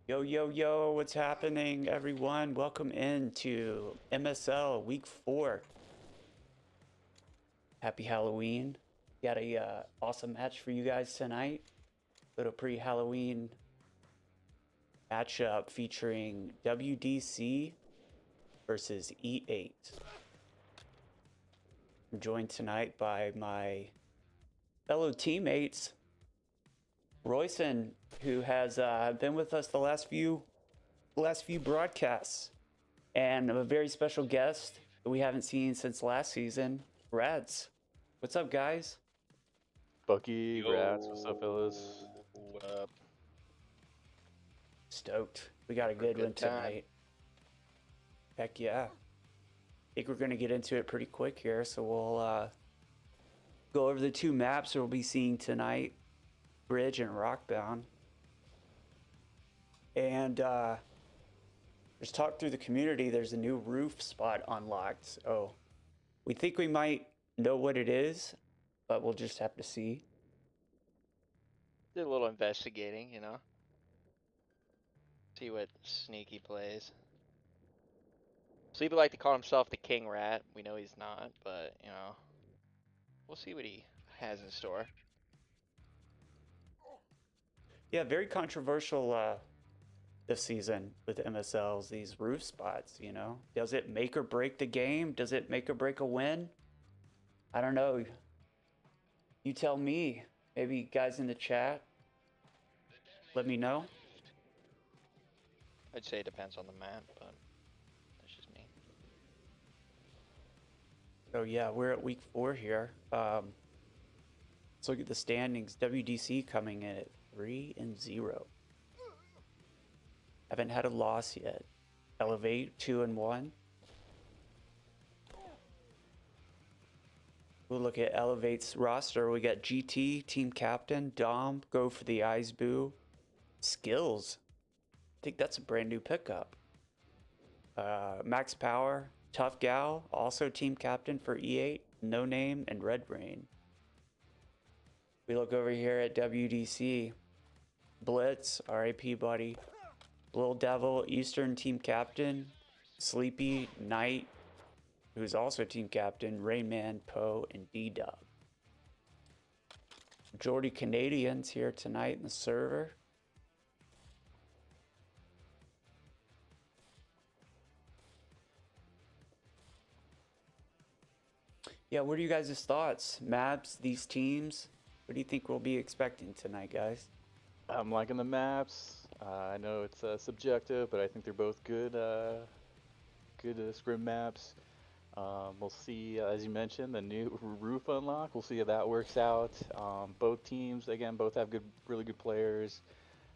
Yo, yo, yo, what's happening, everyone? Welcome into MSL Week 4. Happy Halloween. Got a awesome match for you guys tonight. Little pre-Halloween matchup featuring WDC versus E8. I'm joined tonight by my fellow teammates, Royson, who has been with us the last few broadcasts, and a very special guest that we haven't seen since last season, Reds. What's up, guys? Bucky, Rats, what's up, fellas? Yo, what up? Stoked. We got a good one tonight. Heck yeah. I think we're going to get into it pretty quick here, so we'll go over the two maps we'll be seeing tonight, Bridge and Rockbound. And there's talk through the community, there's a new roof spot unlocked, so we think we might know what it is, but we'll just have to see. Did a little investigating, you know. See what sneaky plays. Sleepy like to call himself the King Rat. We know he's not, but you know, we'll see what he has in store. Yeah, very controversial this season with MSLs, these roof spots, you know. Does it make or break the game? Does it make or break a win? I don't know. You tell me. Maybe guys in the chat, let me know. I'd say it depends on the map, but that's just me. So yeah, we're at week 4 here. Let's look at the standings. WDC coming in at 3-0. Haven't had a loss yet. Elev8 2-1. We'll look at Elev8's roster. We got GT, team captain, Dom, go for the eyes boo. Skills. I think that's a brand new pickup. Max Power, Tough Gal, also team captain for E8, No Name, and Red Brain. We look over here at WDC. Blitz, RIP buddy. Lil Devil, Eastern team captain. Sleepy, Knight, who's also team captain, Rayman, Poe, and D-Dub. Majority Canadians here tonight in the server. Yeah, what are you guys' thoughts? Maps, these teams? What do you think we'll be expecting tonight, guys? I'm liking the maps. I know it's subjective, but I think they're both good, good scrim maps. We'll see, as you mentioned, the new roof unlock. We'll see how that works out. Both teams, again, both have really good players.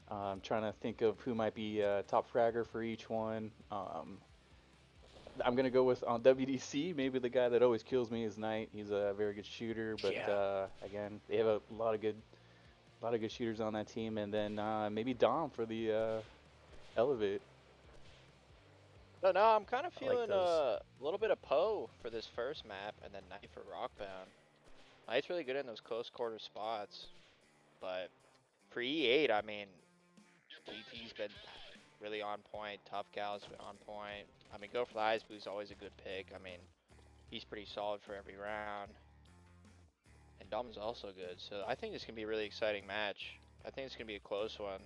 I'm trying to think of who might be top fragger for each one. I'm gonna go with on WDC. Maybe the guy that always kills me is Knight. He's a very good shooter, but Yeah. again, they have a lot of good shooters on that team. And then maybe Dom for the Elev8. No, I'm kind of I like feeling those. a little bit of Poe for this first map, and then Knight for Rockbound. Knight's really good in those close quarter spots, but for E8, I mean, GT's been really on point. Tough Gal's been on point. I mean, go for the eyes boo's always a good pick. I mean, he's pretty solid for every round. And Dom's also good. So I think this can be a really exciting match. I think it's going to be a close one.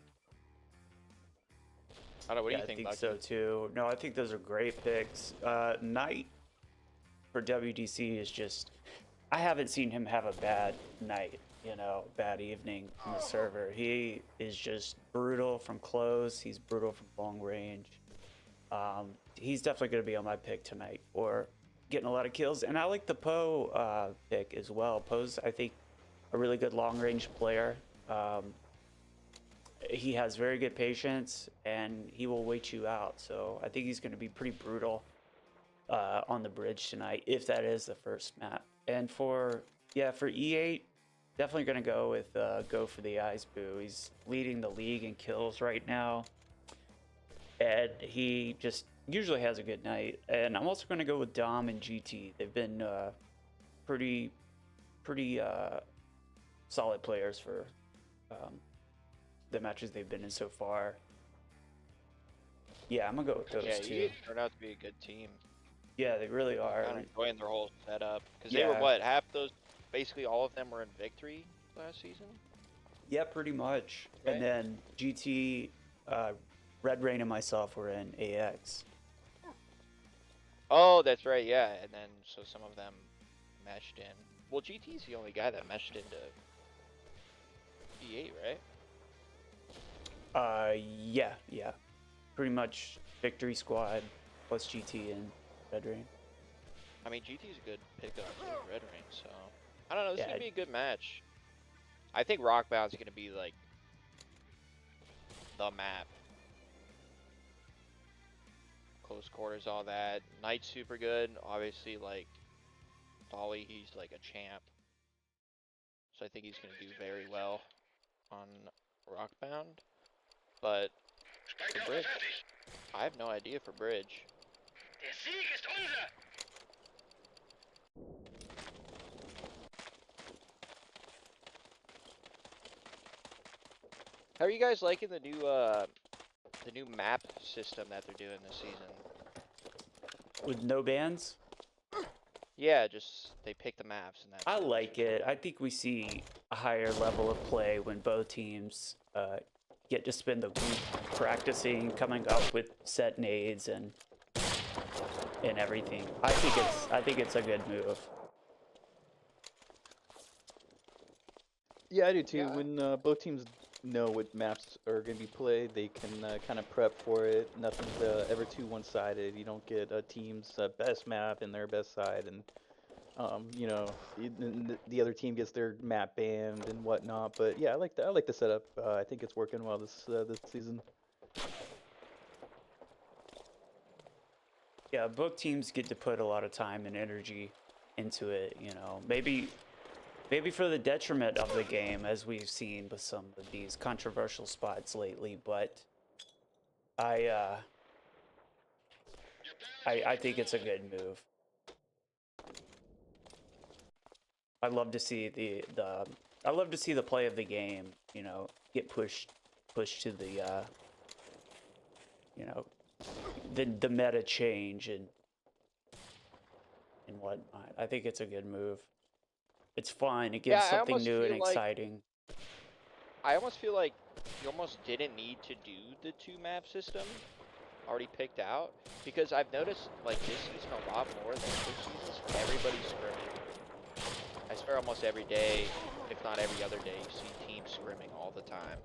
I don't know. What do Yeah, you I think, think Bucky? so too. No, I think those are great picks. Knight for WDC is just, I haven't seen him have a bad night, you know, bad evening in the server. He is just brutal from close. He's brutal from long range. He's definitely going to be on my pick tonight for getting a lot of kills. And I like the Poe pick as well. Poe's, I think, a really good long range player. He has very good patience and he will wait you out. So I think he's going to be pretty brutal on the bridge tonight, if that is the first map. And for E8, definitely going to go with go for the eyes boo. He's leading the league in kills right now, and he just usually has a good night. And I'm also going to go with Dom and GT. They've been pretty solid players for the matches they've been in so far. Yeah, I'm gonna go with those Yeah, two. you turned out to be a good team. Yeah, they really are. Kind of enjoying their whole setup because they were Yeah. what, half those, basically all of them were in victory last season. Yeah, pretty much. Right. And then GT, Red Rain and myself were in AX. Oh, that's right, yeah. And then so some of them meshed in. Well, GT's the only guy that meshed into E8, right? Yeah. Pretty much Victory Squad plus GT and Red Rain. I mean, GT's a good pickup with Red Ring, so I don't know. This is Yeah. gonna be a good match. I think Rockbound's gonna be like the map. Close quarters, all that. Knight's super good. Obviously, like Dolly, he's like a champ. So I think he's gonna do very well on Rockbound. But for Bridge, I have no idea for Bridge. Der Sieg ist unser! How are you guys liking the new map system that they're doing this season? With no bans? Yeah, just they pick the maps and that's I it. like it. I think we see a higher level of play when both teams get to spend the week practicing, coming up with set nades and everything. I think it's a good move. Yeah, I do too. Yeah. When both teams know what maps are going to be played, they can kind of prep for it. Nothing's ever too one-sided. You don't get a team's best map and their best side, and you know, the other team gets their map banned and whatnot. But yeah, I like the setup. I think it's working well this season. Yeah, both teams get to put a lot of time and energy into it, you know. Maybe for the detriment of the game, as we've seen with some of these controversial spots lately, but I think it's a good move. I love to see the play of the game, you know, get pushed to the you know, the meta change and whatnot. I think it's a good move. It's fun. It gives I something almost new and feel like- exciting. I almost feel like you almost didn't need to do the two map system already picked out because I've noticed like this season a lot more than other seasons. Everybody's scrimming. I swear almost every day, if not every other day, you see teams scrimming all the time.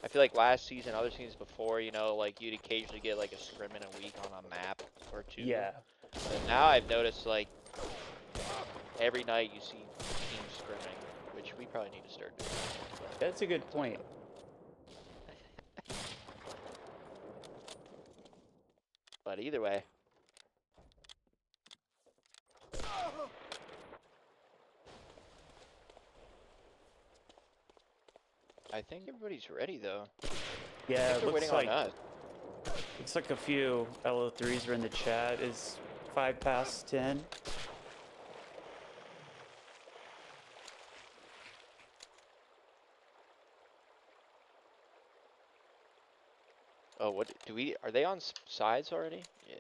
I feel like last season, other seasons before, you know, like you'd occasionally get like a scrim in a week on a map or two. Yeah. But now I've noticed like every night you see teams scrimming, which we probably need to start doing. That's a good point. But either way. I think everybody's ready though. Yeah, I think it they're looks waiting like on us. a few LO3s are in the chat. Is 5 past 10? Oh, what do we? Are they on sides already? Yeah.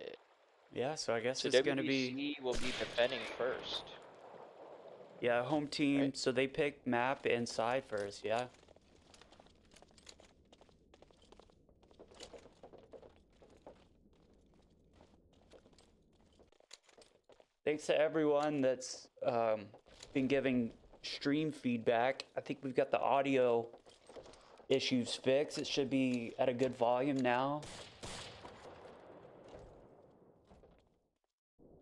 Yeah, so I guess So it's gonna be WBC will be defending first. home team. Right. So they pick map and side first. Yeah. Thanks to everyone that's been giving stream feedback. I think we've got the audio issues fixed. It should be at a good volume now.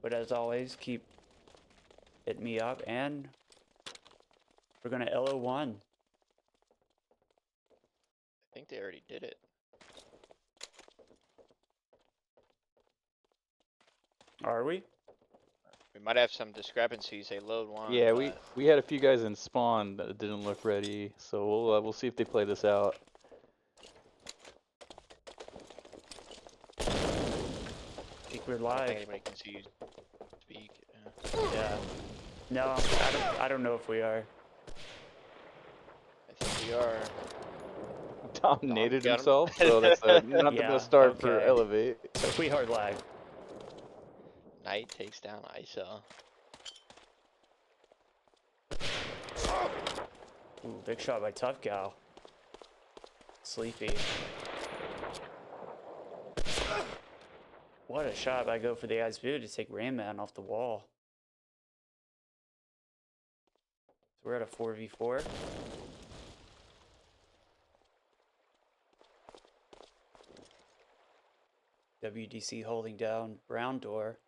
But as always, keep hitting me up, and we're gonna LO1. I think they already did it. Are we? We might have some discrepancies. They load one. Yeah, but we had a few guys in spawn that didn't look ready, so we'll see if they play this out. I think we're I don't live. think anybody can see you speak. Yeah. No, I don't know if we are. I think we are. dominated got him. himself, so that's not the Yeah, best start for okay. Elevate. So we hard lag. Knight takes down ISO. Ooh, big shot by Tough Gal. Sleepy. What a shot by Go for the Eyes View to take Rain Man off the wall. So we're at a 4v4. WDC holding down Brown Door.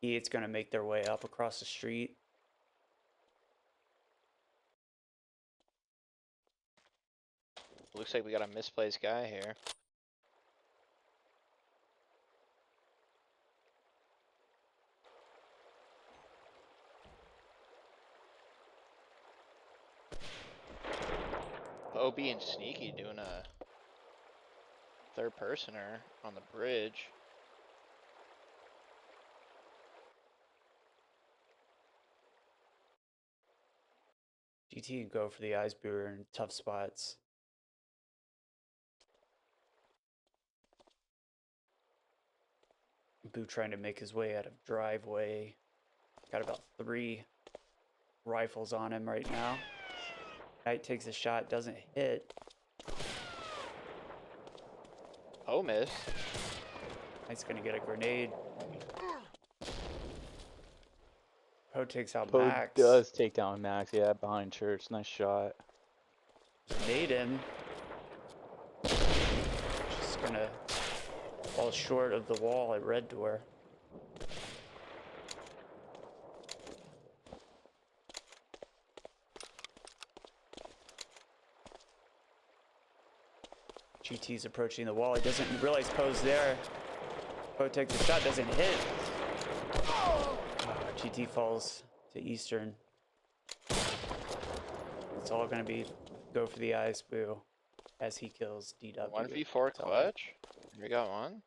E8's going to make their way up across the street. Looks like we got a misplaced guy here. Oh, being sneaky, doing a third personer on the bridge. GT and Go for the Eyes Brewer in tough spots. Boo trying to make his way out of driveway. Got about 3 rifles on him right now. Knight takes a shot, doesn't hit. Oh, miss. Knight's gonna get a grenade. Poe takes out Poe Max. does take down Max, yeah, behind church. Nice shot. Grenade him. Just gonna fall short of the wall at Red Door. GT's approaching the wall. He doesn't realize Poe's there. Poe takes a shot, doesn't hit. GT falls to Eastern. It's all gonna be Go for the Eyes Boo as he kills DW. 1v4 clutch? We got one.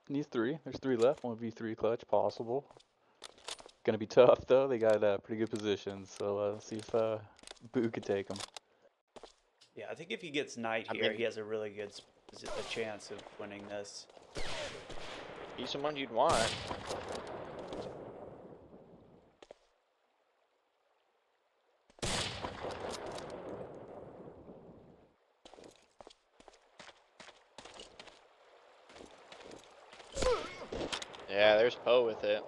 Needs 3. There's 3 left. 1v3 clutch possible. Gonna be tough though. They got pretty good positions, so let's see if Boo could take them. Yeah, I think if he gets Knight here, he has a really good a chance of winning this. He's someone you'd want. Yeah, there's Poe with it.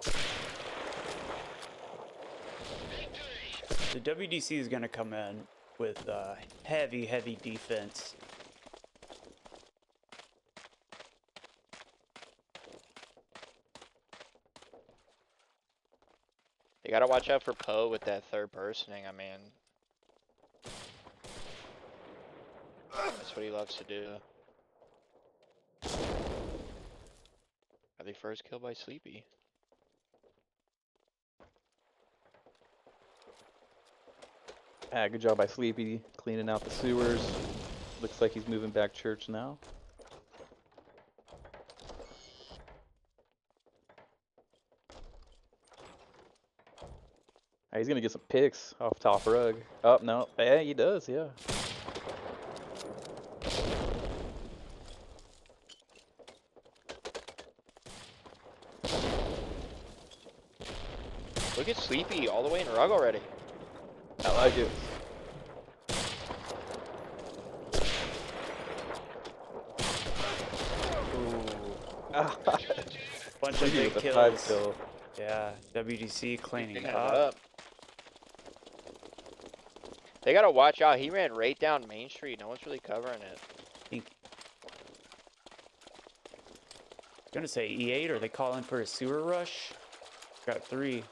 The WDC is going to come in with heavy, heavy defense. You gotta watch out for Poe with that third personing, I mean. That's what he loves to do. Are they first killed by Sleepy? Yeah, good job by Sleepy cleaning out the sewers. Looks like he's moving back church now. He's gonna get some picks off top rug. Oh no, yeah, he does, yeah. Look at Sleepy all the way in rug already. I like it. Bunch of big with a kills. 5 kill. Yeah, WDC cleaning Picking it up. They gotta watch out. He ran right down Main Street. No one's really covering it. I'm gonna say E8, are they calling for a sewer rush? Got 3.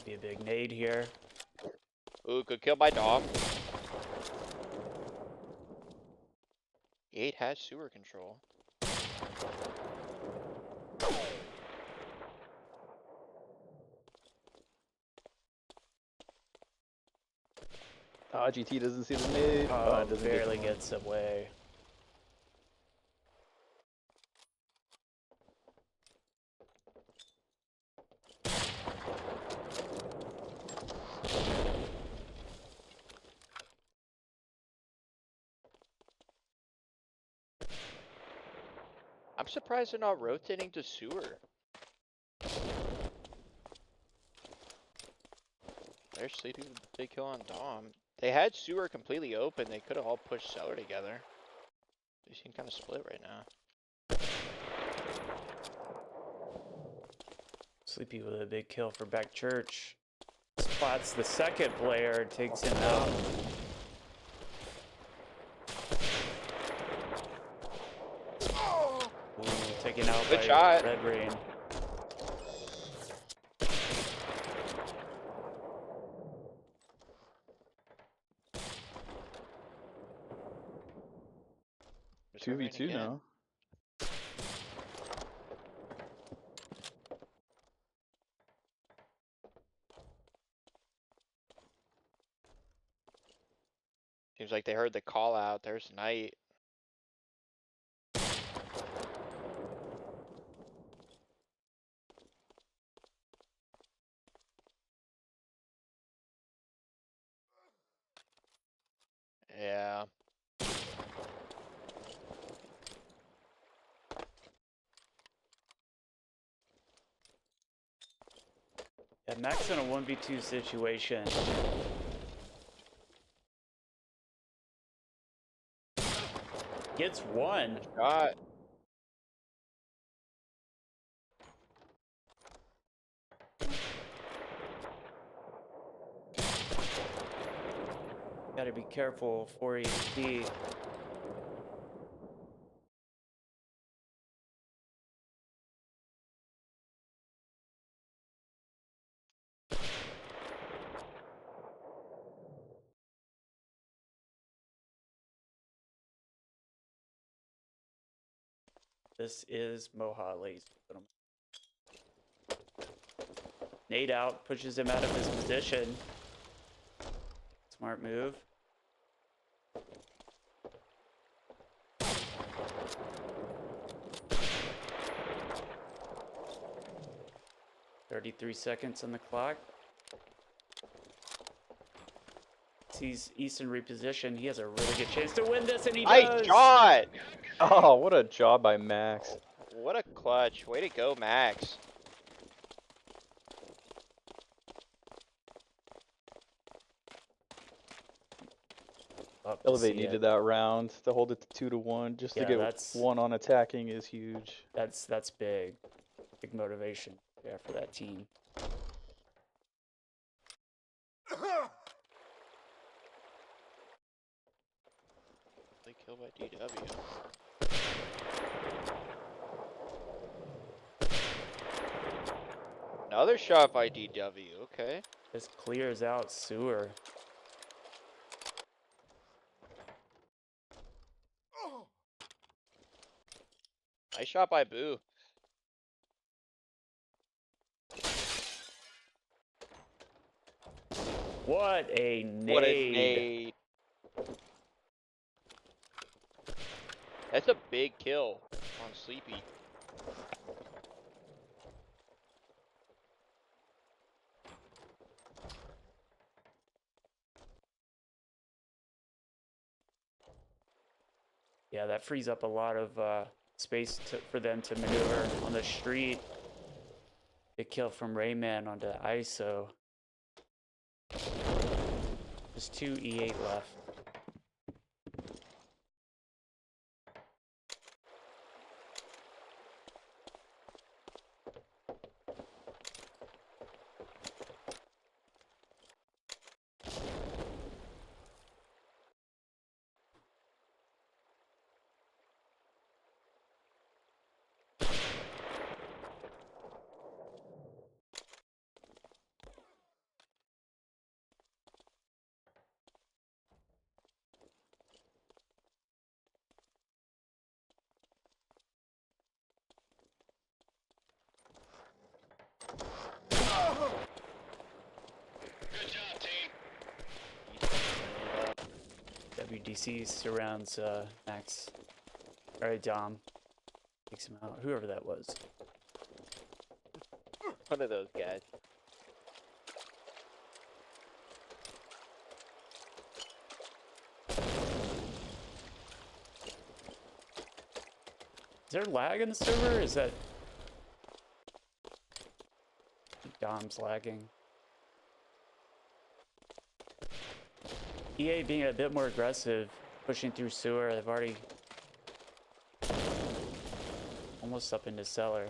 Be a big nade here. Ooh, good kill by Dom. 8 has sewer control. GT doesn't see the nade. Oh, Doesn't barely get gets away. I'm surprised they're not rotating to sewer. They're sleeping with a big kill on Dom. They had sewer completely open. They could have all pushed cellar together. They seem kind of split right now. Sleepy with a big kill for Back Church. Spots the second player, takes him out. Ooh, taken out Good by shot. Red Rain. There's Red Rain 2v2 again. now. Seems like they heard the call out. There's Knight. Yeah. Yeah, Max in a 1v2 situation. Gets one. Shot. Gotta be careful for ESP. This is MOHAA, ladies and gentlemen. Nade out, pushes him out of his position. Smart move. "33 seconds on the clock." Sees Easton reposition. He has a really good chance to win this, and he Nice does. shot. Oh, what a job by Max. What a clutch. Way to go, Max. Love to Elev8 see needed it. that round to hold it to 2-1. Just to Yeah, get that's- one on attacking is huge. That's big. Big motivation, yeah, for that team. Big kill by DW. Another shot by DW. Okay. Just clears out sewer. Nice shot by Boo. What a nade. What a nade. That's a big kill on Sleepy. Yeah, that frees up a lot of space for them to maneuver on the street. Big kill from Rayman onto ISO. Just 2 E8 left. Good job, team. WDC surrounds Max. Alright, Dom. Takes him out. Whoever that was. One of those guys. Is there lag in the server? Is that... Dom's lagging. EA being a bit more aggressive, pushing through sewer. They've already... almost up into cellar.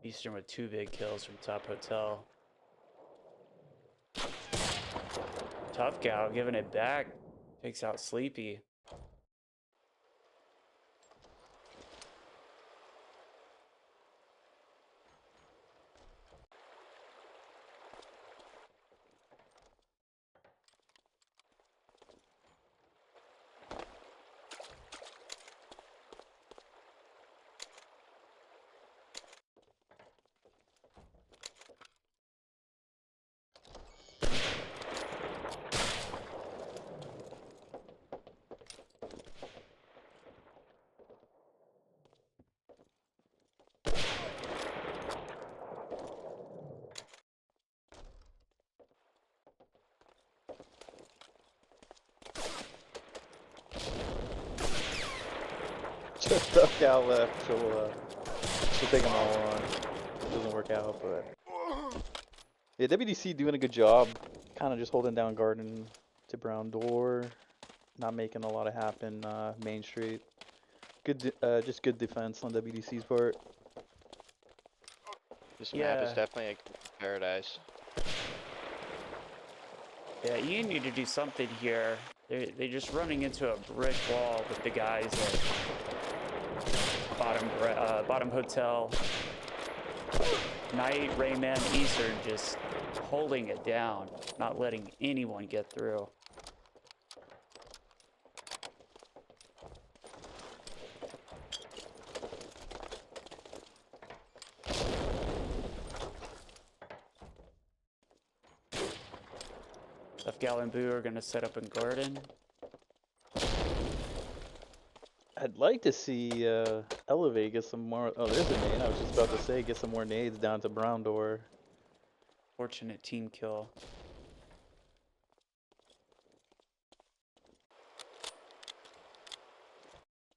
Eastern with 2 big kills from top hotel. Tough Gal giving it back. Takes out Sleepy. Just Tough Gal left. She'll take them all on. It doesn't work out, but yeah, WDC doing a good job. Kind of just holding down Garden to Brown Door, not making a lot of happen. Main Street, good, just good defense on WDC's part. This map is definitely a paradise. Yeah, you need to do something here. They're just running into a brick wall with the guys at bottom hotel. Knight, Rayman, Eastern just holding it down, not letting anyone get through. Tough Gal and Boo are gonna set up in Garden. I'd like to see Elev8 get some more. Oh, there's a nade. I was just about to say get some more nades down to Brown Door. Fortunate team kill.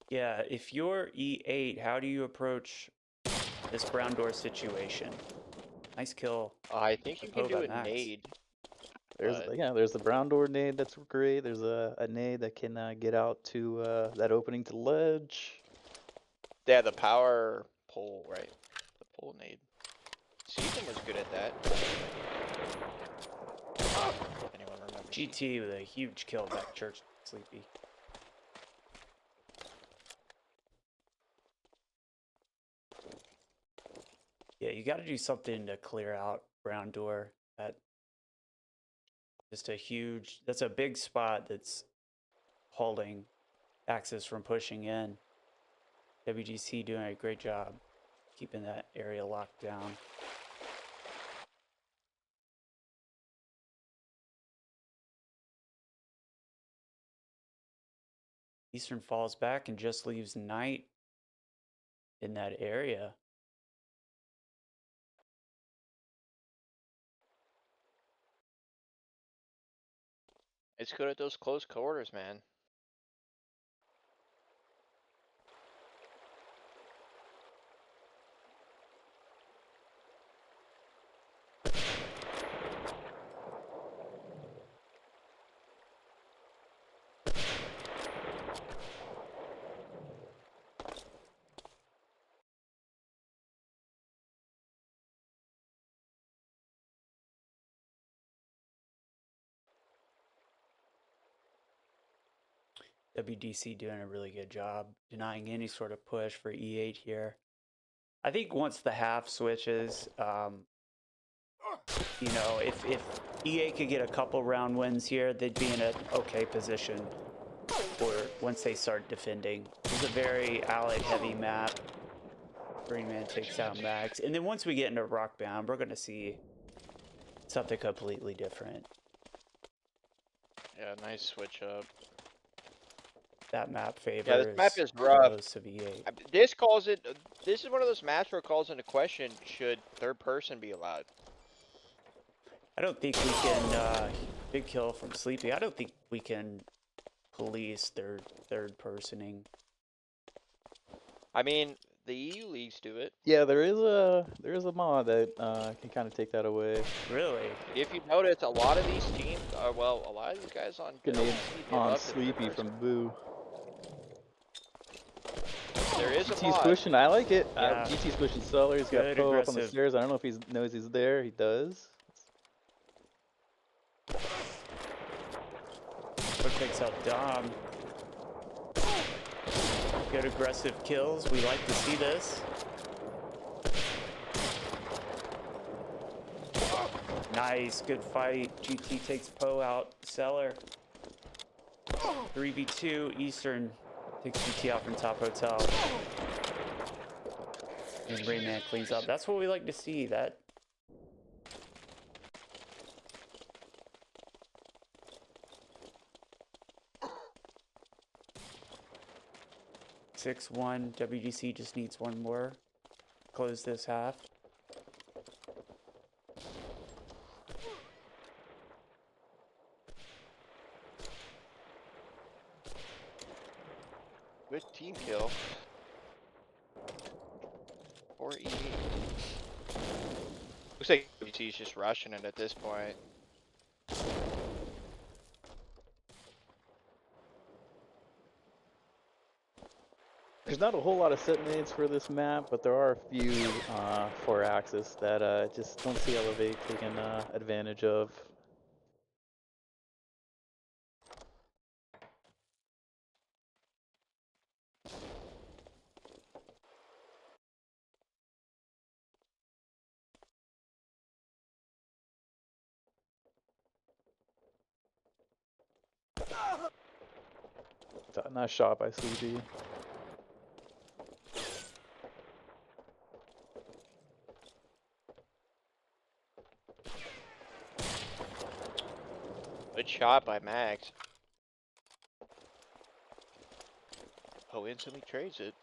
Yeah, if you're E8, how do you approach this Brown Door situation? Nice kill. I think you can Oh, do by a Max. nade. There's the Brown Door nade that's great. There's a nade that can get out to that opening to the ledge. Yeah, the power pole, right? The pole nade. Season was good at that. Anyone remember? GT with a huge kill back Church Sleepy. Yeah, you got to do something to clear out Brown Door. That's a big spot that's holding Axis from pushing in. WGC doing a great job keeping that area locked down. Eastern falls back and just leaves Knight in that area. It's good at those close quarters, man. WDC doing a really good job denying any sort of push for E8 here. I think once the half switches, you know, if EA could get a couple round wins here, they'd be in an okay position for once they start defending. It's a very allied heavy map. Green Man takes out Max. And then once we get into Rockbound, we're going to see something completely different. Yeah, nice switch up. that map favors. Yeah, this map is rough. most of E8. This calls it. This is one of those maps where it calls into question: should third person be allowed? I don't think we can. Big kill from Sleepy. I don't think we can police third personing. I mean, the EU leagues do it. Yeah, there is a mod that can kind of take that away. Really? If you notice, a lot of these teams, well, a lot of these guys on Grenade they on love the third Sleepy person. from Boo. There is a GT's mod. pushing. I like it. Yeah. GT's pushing Suller. He's got Good, Poe up on the aggressive. stairs. I don't know if he knows he's there. He does. But picks up Dom. Good aggressive kills. We like to see this. Nice, good fight. GT takes Poe out. Cellar. 3v2. Eastern takes GT out from top hotel. And Rayman cleans up. That's what we like to see. That. (6-1) WDC just needs one more. Close this half. Good team kill. Or E. Looks like WT's just rushing it at this point. There's not a whole lot of set nades for this map, but there are a few 4-axis that just don't see Elev8 taking advantage of. Nice shot by Sleepy. Good shot by Max. Oh, instantly trades it.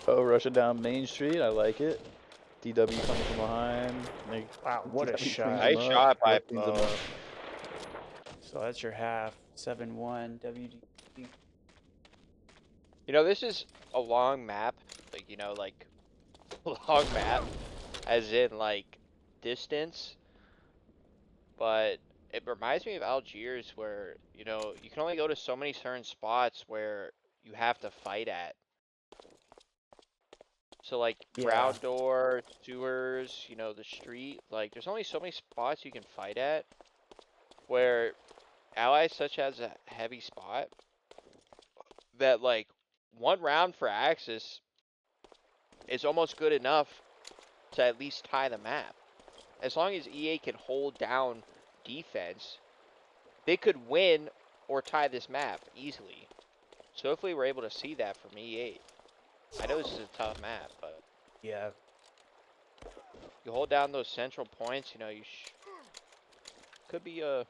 Oh, rushing down Main Street. I like it. DW coming from behind. Wow, what a DW shot. cleans Nice him up. shot by Cleans him Poe. up. So that's your half. 7-1 WDC. You know, this is a long map. Like, you know, like, long map. As in, like, distance. But it reminds me of Algiers where, you know, you can only go to so many certain spots where you have to fight at. So, like, Yeah. ground door, sewers, you know, the street. Like, there's only so many spots you can fight at where allies such as a heavy spot that, like, one round for Axis is almost good enough to at least tie the map. As long as EA can hold down defense, they could win or tie this map easily. So hopefully we're able to see that from E8. I know this is a tough map, but Yeah. you hold down those central points, you know, you could be a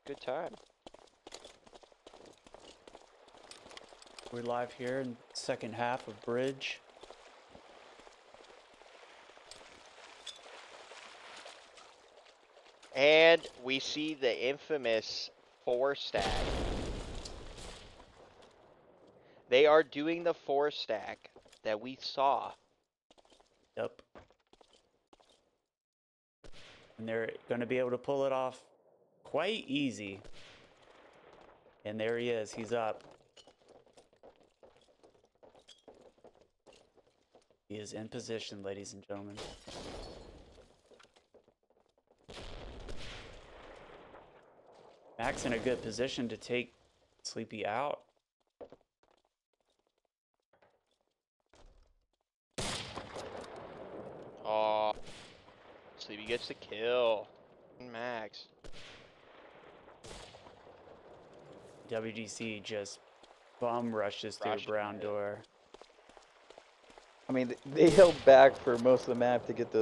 good time. We're live here in the second half of Bridge. And we see the infamous 4-stack. They are doing the 4-stack that we saw. Yep. And they're going to be able to pull it off quite easy. And there he is. He's up. He is in position, ladies and gentlemen. Max in a good position to take Sleepy out. Oh, Sleepy gets the kill. Max. WDC just bum rushes through Rushing brown it. door. I mean, they held back for most of the map to get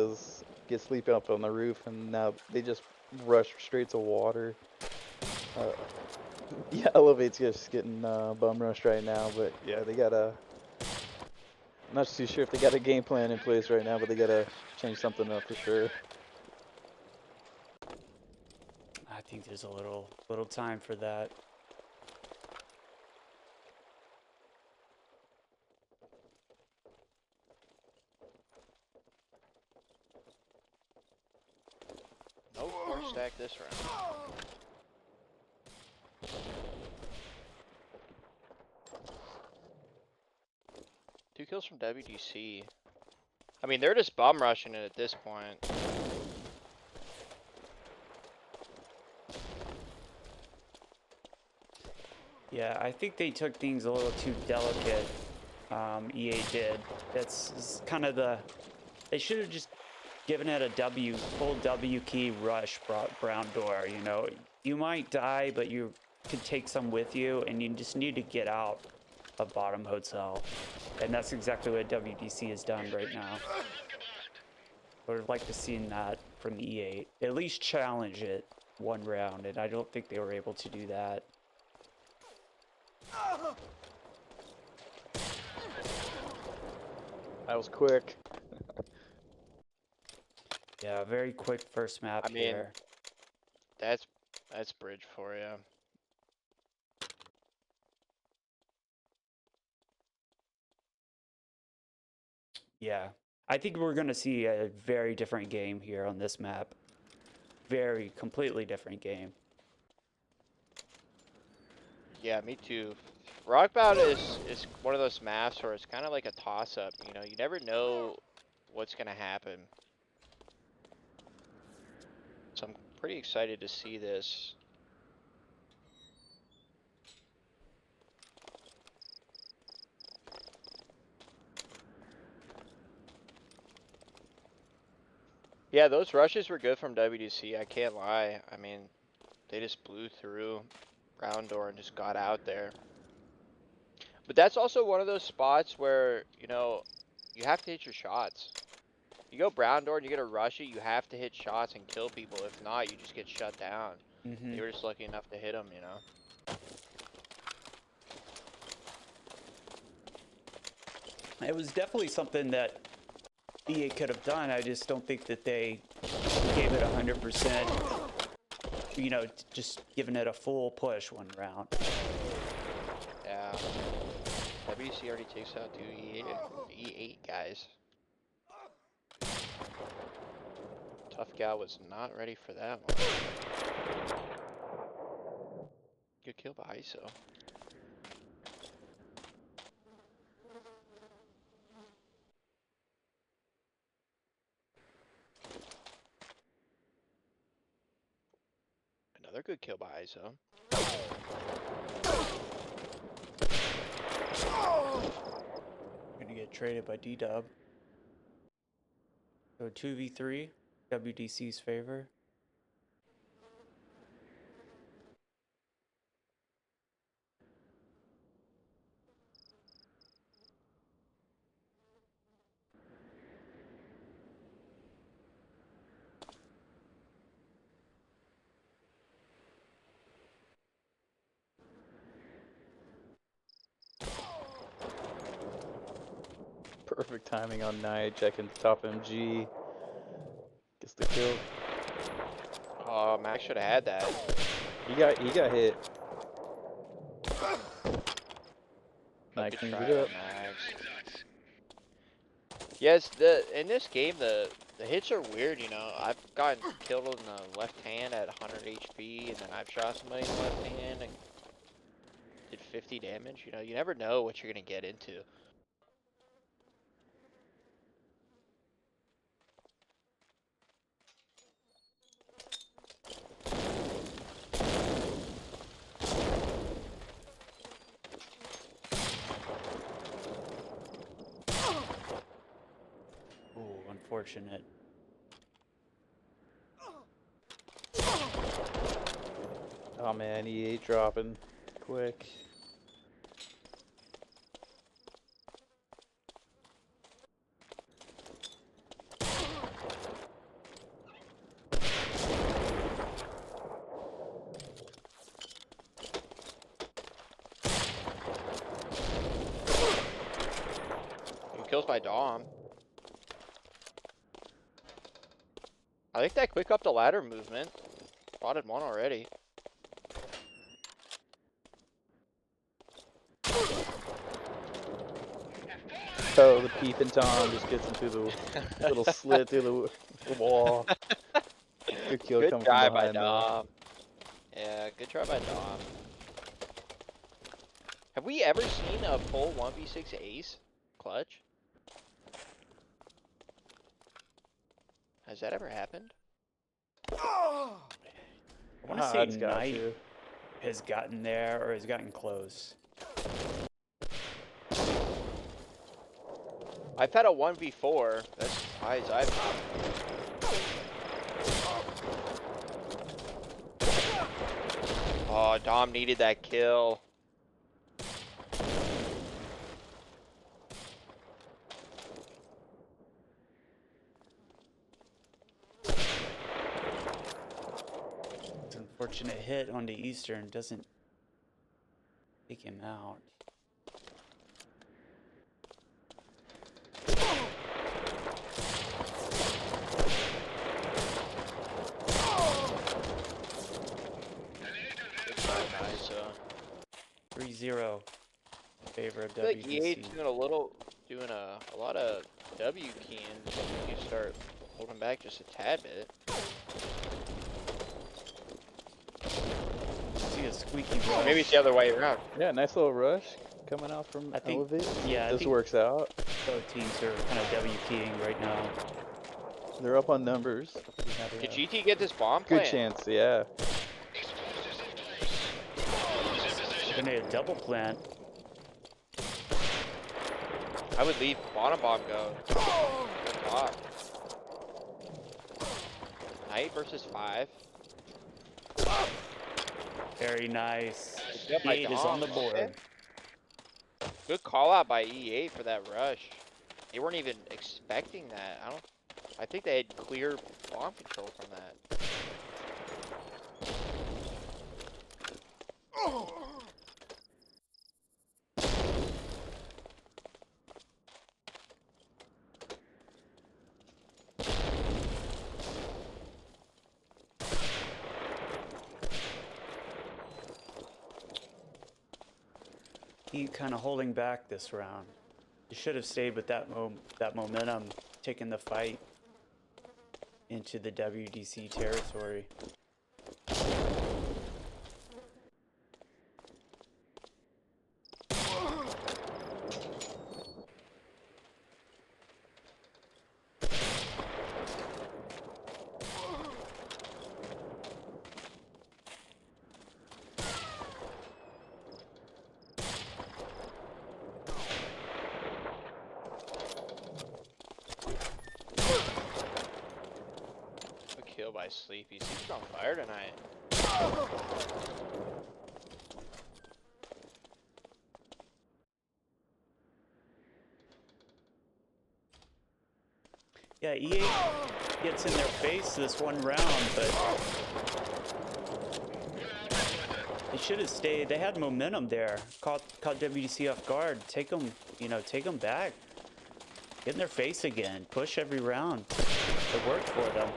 Sleepy up on the roof, and now they just rush straight to water. Yeah, Elev8's just getting bum rushed right now, but yeah, they gotta. I'm not too sure if they got a game plan in place right now, but they gotta change something up for sure. I think there's a little time for that. No core stack this round. 2 kills from WDC. I mean, they're just bum rushing it at this point. Yeah, I think they took things a little too delicate. EA did. That's kind of the. They should have just given it a full W key rush brown door. You know, you might die, but you could take some with you, and you just need to get out of bottom hotel. And that's exactly what WDC has done right now. I would have liked to see that from EA. At least challenge it one round, and I don't think they were able to do that. That was quick. Yeah, very quick first map I mean, here. That's Bridge for you. Yeah, I think we're going to see a very different game here on this map. Completely different game. Yeah, me too. Rockbound is one of those maps where it's kind of like a toss-up. You know, you never know what's gonna happen. So I'm pretty excited to see this. Yeah, those rushes were good from WDC. I can't lie. I mean, they just blew through round door and just got out there. But that's also one of those spots where, you know, you have to hit your shots. You go brown door and you get a rush it, you have to hit shots and kill people. If not, you just get shut down. Mm-hmm. They were just lucky enough to hit them, you know. It was definitely something that EA could have done. I just don't think that they gave it 100%. You know, just giving it a full push one round. Yeah. WC already takes out 2 E8 guys. Tough gal was not ready for that one. Good kill by ISO. Another good kill by ISO. Gonna get traded by D-Dub. So 2v3, WDC's favor. Perfect timing on Knight, checking top MG. Gets the kill. Oh, Max should have had that. He got hit. Knight Good cleans try it on up. Max. Yes, in this game the hits are weird, you know. I've gotten killed in the left hand at 100 HP, and then I've shot somebody in the left hand and did 50 damage. You know, you never know what you're gonna get into. Ooh, unfortunate. Oh man, E8 dropping quick. kills by Dom. I like that quick up the ladder movement. Spotted one already. Oh, the peeping Tom just gets into the little slit through the wall. Good kill Good coming try from by behind there. Dom. Yeah, good try by Dom. Have we ever seen a full 1v6 ace clutch? Has that ever happened? I want to Ah, say it's got Knight to. has gotten there or has gotten close. I've had a 1v4. That's as high as I've gone. Oh, Dom needed that kill. It's an unfortunate hit on the Eastern. Doesn't take him out. Good try, nice. 3-0 in favor of I feel like WDC. EA's doing a lot of W keys. You start holding back just a tad bit. See a squeaky Or rush. maybe it's the other way around. Yeah, nice little rush coming out from I think- Elev8. yeah, I This think- works out. Both teams are kind of W keying right now. They're up on numbers. Could GT get this bomb Good plant? chance, yeah. They're gonna get a double plant. I would leave bottom bomb go. Good block. Knight versus 5. Very nice. Good job by 8 is on the Dom. board. Okay. Good call out by E8 for that rush. They weren't even expecting that. I think they had clear bomb control from that. He kind of holding back this round. He should have stayed with that momentum, taking the fight into the WDC territory. Good kill by Sleepy. Sleepy's on fire tonight. Yeah, EA gets in their face this one round, but they should have stayed. They had momentum there. Caught WDC off guard. Take them, take them back. Get in their face again. Push every round. It worked for them.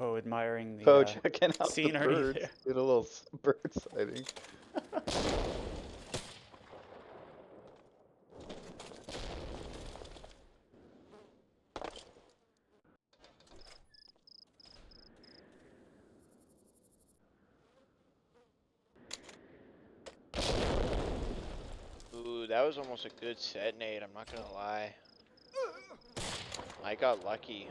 Oh, admiring the Poe checking out the scenery birds. there. Did a little bird sighting. Ooh, that was almost a good set, Nate. I'm not gonna lie. I got lucky.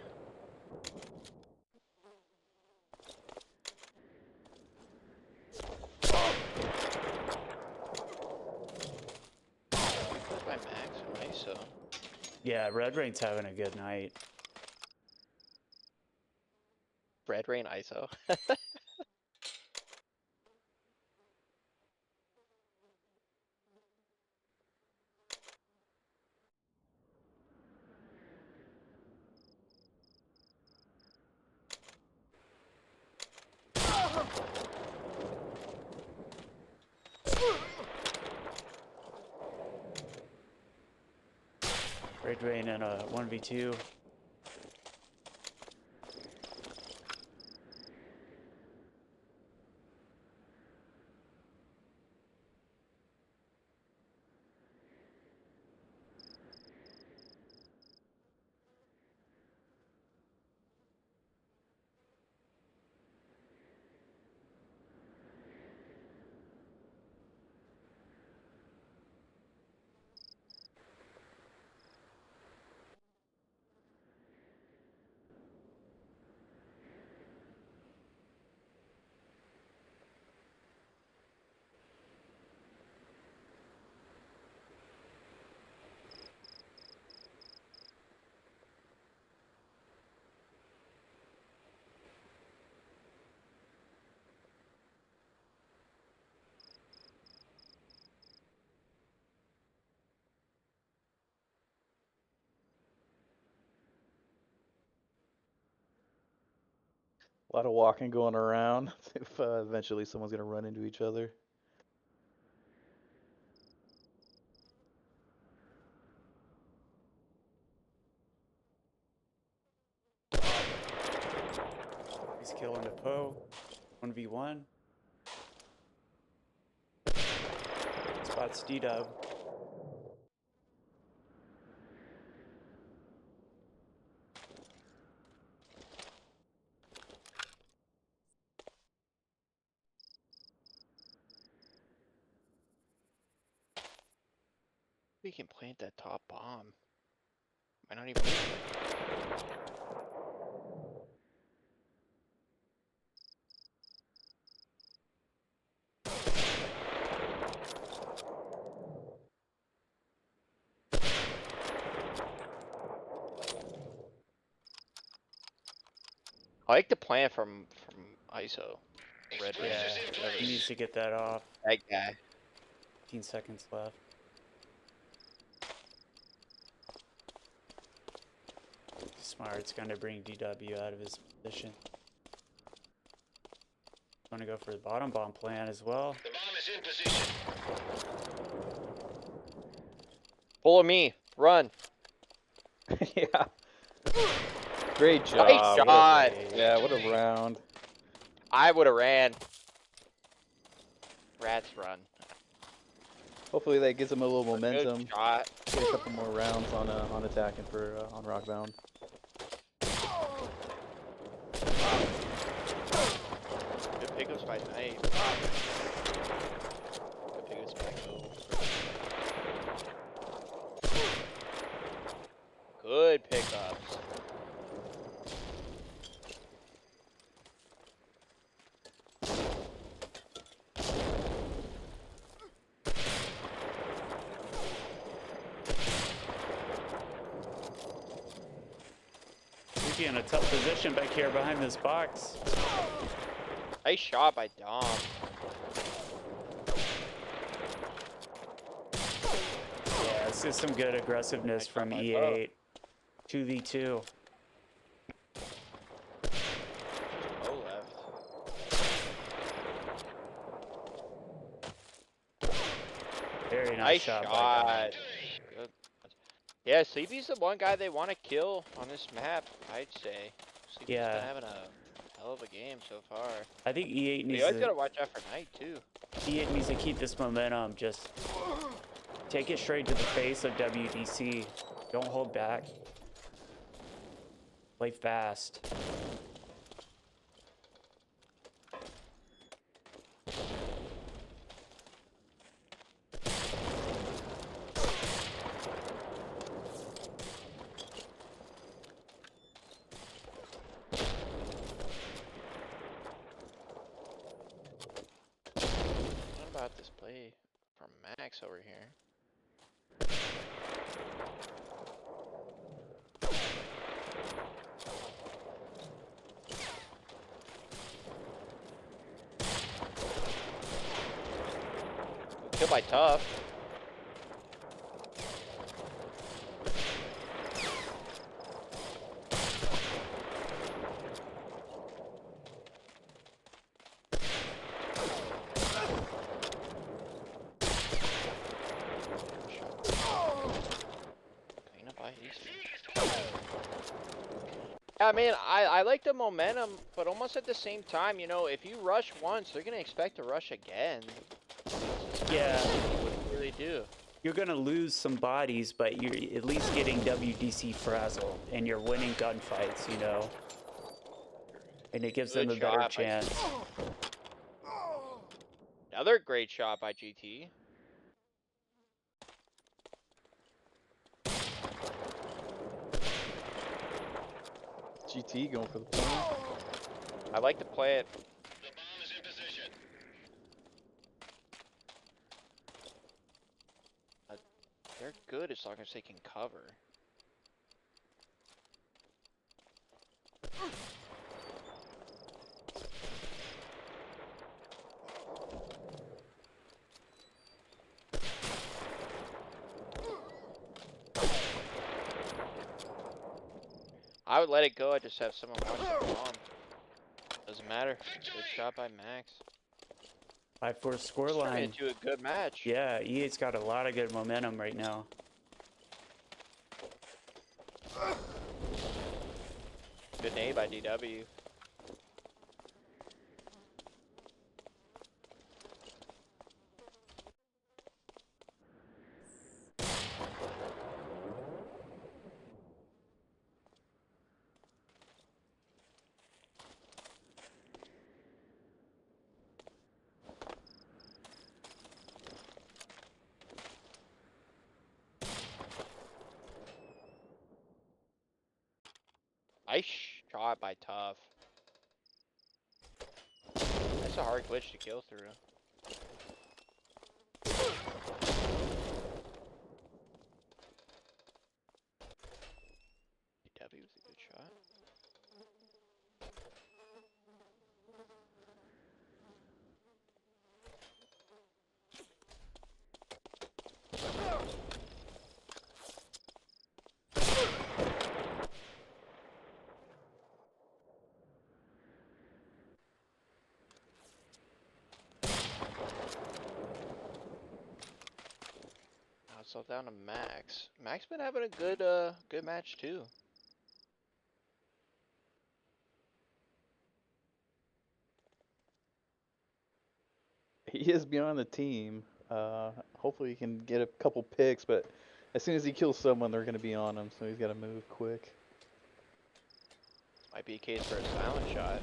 By Max and ISO. Yeah, Red Rain's having a good night. Red Rain ISO. Red Rain in a 1v2. A lot of walking going around. If eventually someone's gonna run into each other. He's killing the Poe. 1v1. Spots D-Dub. We can plant that top bomb. Might not even. I like the plant from ISO. Red Rain. Yeah, he needs to get that off. That guy. 15 seconds left. Smart's gonna bring DW out of his position. Gonna go for the bottom bomb plan as well. The bomb is in position. Follow me. Run. Yeah. Great job. Nice What a- shot. Yeah, what a round. I would have ran. Rats run. Hopefully that gives them a little momentum. Good shot. Get a couple more rounds on attacking for on Rockbound. Good pickups by Knight. Good pickups by Go. Good pickups. He'd be in a tough position back here behind this box. Nice shot by Dom. Yeah, this is some good aggressiveness Nice from shot by E8. 2v2. Oh, left. Very nice Nice shot. By shot. Good. Yeah, Sleepy's the one guy they want to kill on this map, I'd say. Sleepy's Yeah. been having a hell of a game so far. I think E8 You needs guys to gotta watch out for Knight too. E8 needs to keep this momentum. Just take it straight to the face of WDC. Don't hold back. Play fast. What about this play from Max over here? Kill by Tough. Clean up by Sieg ist unser! I mean, I like the momentum, but almost at the same time, you know, if you rush once, they're gonna expect to rush again. Yeah, What do you really do? you're gonna lose some bodies, but you're at least getting WDC frazzle, and you're winning gunfights, you know? And it gives them a Good better shot by- chance. Another great shot by GT. GT going for the point. I like to play it. The bomb is in position. They're good as long as they can cover. I would let it go. I just have someone watch the bomb. Doesn't matter. Good shot by Max. 5-4 It's turning scoreline. into a good match. Yeah, EA's got a lot of good momentum right now. Good nade by DW. Nice shot by Tough. That's a hard glitch to kill through. DW was a good shot. Now it's all down to Max. Max been having a good match too. He is beyond the team. Hopefully he can get a couple picks, but as soon as he kills someone, they're going to be on him, so he's got to move quick. Might be a case for a silent shot.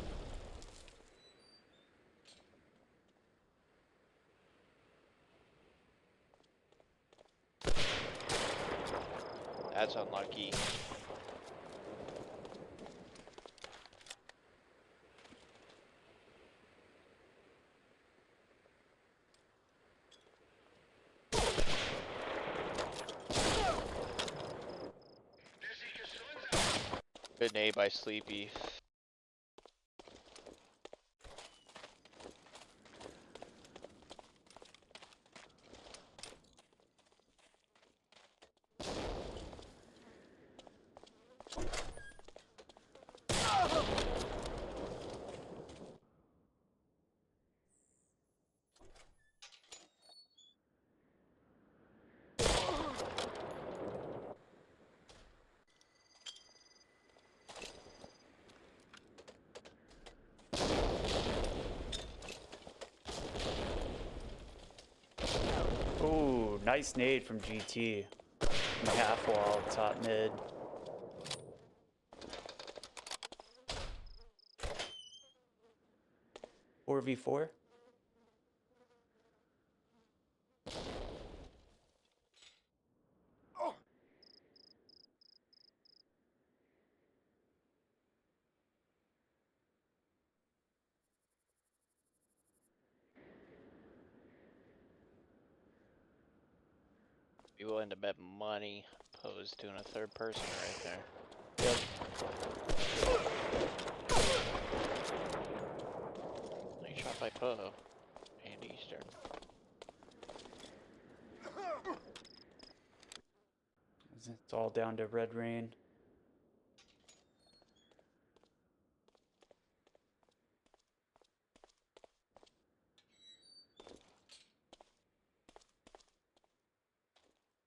That's unlucky. Der Sieg ist unser! Good nade by Sleepy. Ooh, nice nade from GT. In the half wall, top mid. Four v 4. Be willing to bet money Poe's doing a third person right there. Yep. Nice shot by Poe. And Eastern. It's all down to Red Rain.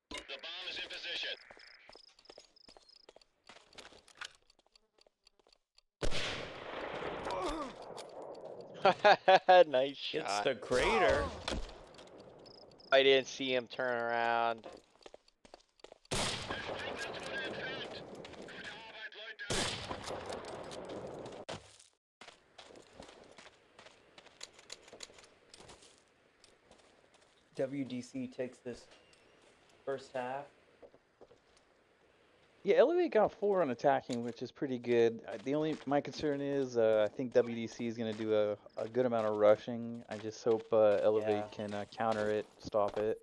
The bomb is in position. Nice Gets shot. the crater. I didn't see him turn around. WDC takes this first half. Yeah, Elev8 got 4 on attacking, which is pretty good. My concern is I think WDC is going to do a good amount of rushing. I just hope Elev8 Yeah. can counter it, stop it.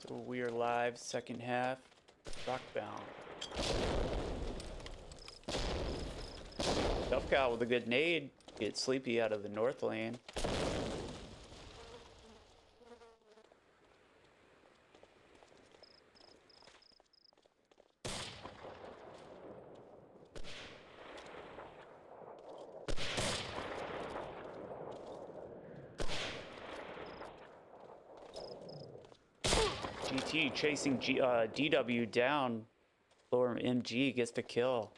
So we are live, second half. Rockbound. Tough guy with a good nade. Get Sleepy out of the north lane. GT chasing DW down. Lower MG gets the kill.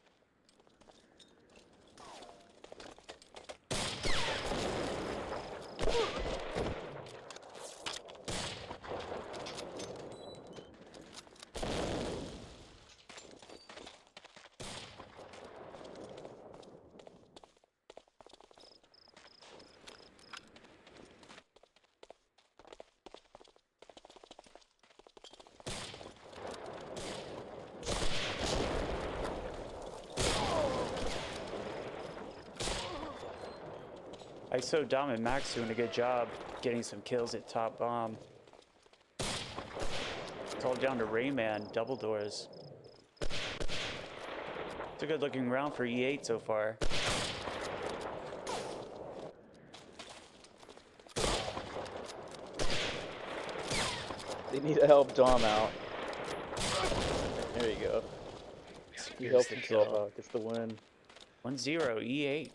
ISO Dom and Max doing a good job getting some kills at top bomb. It's all down to Rayman, double doors. It's a good looking round for E8 so far. They need to help Dom out. There you go. He helps the himself kill. out, gets the win. 1-0 E8.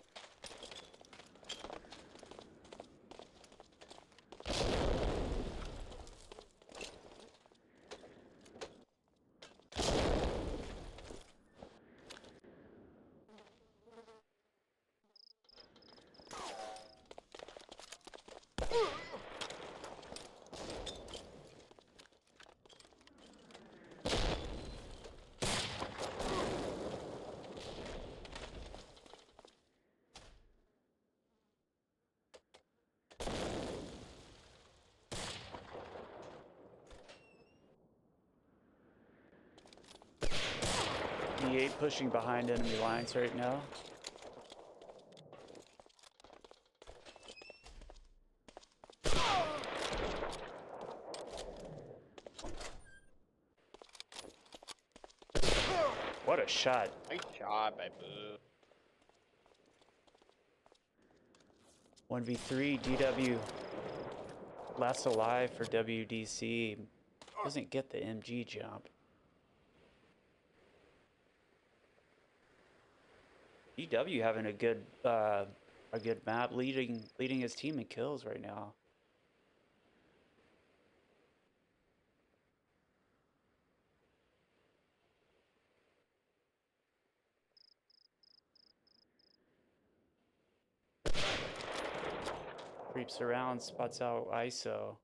E8 pushing behind enemy lines right now. What a shot. Nice job by Boo. 1v3 DW. Last alive for WDC. Doesn't get the MG jump. DW having a good map, leading his team in kills right now. Creeps around, spots out ISO.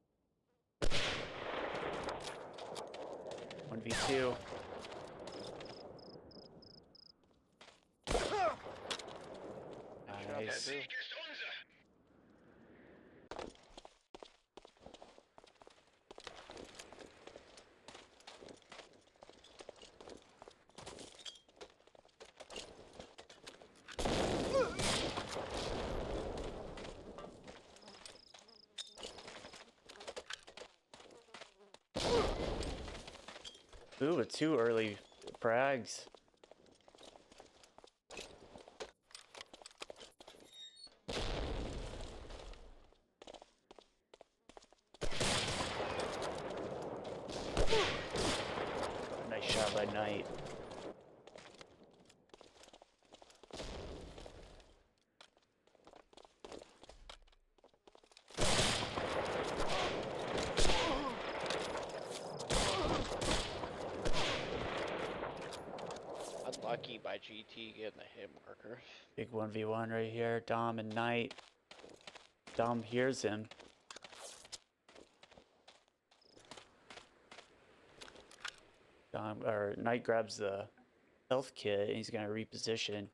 1v2. Nice. Sieg ist unser. Ooh, with 2 early frags. shot by Knight. Unlucky by GT getting the hit marker. Big 1v1 right here. Dom and Knight. Dom hears him. Knight grabs the health kit and he's gonna reposition.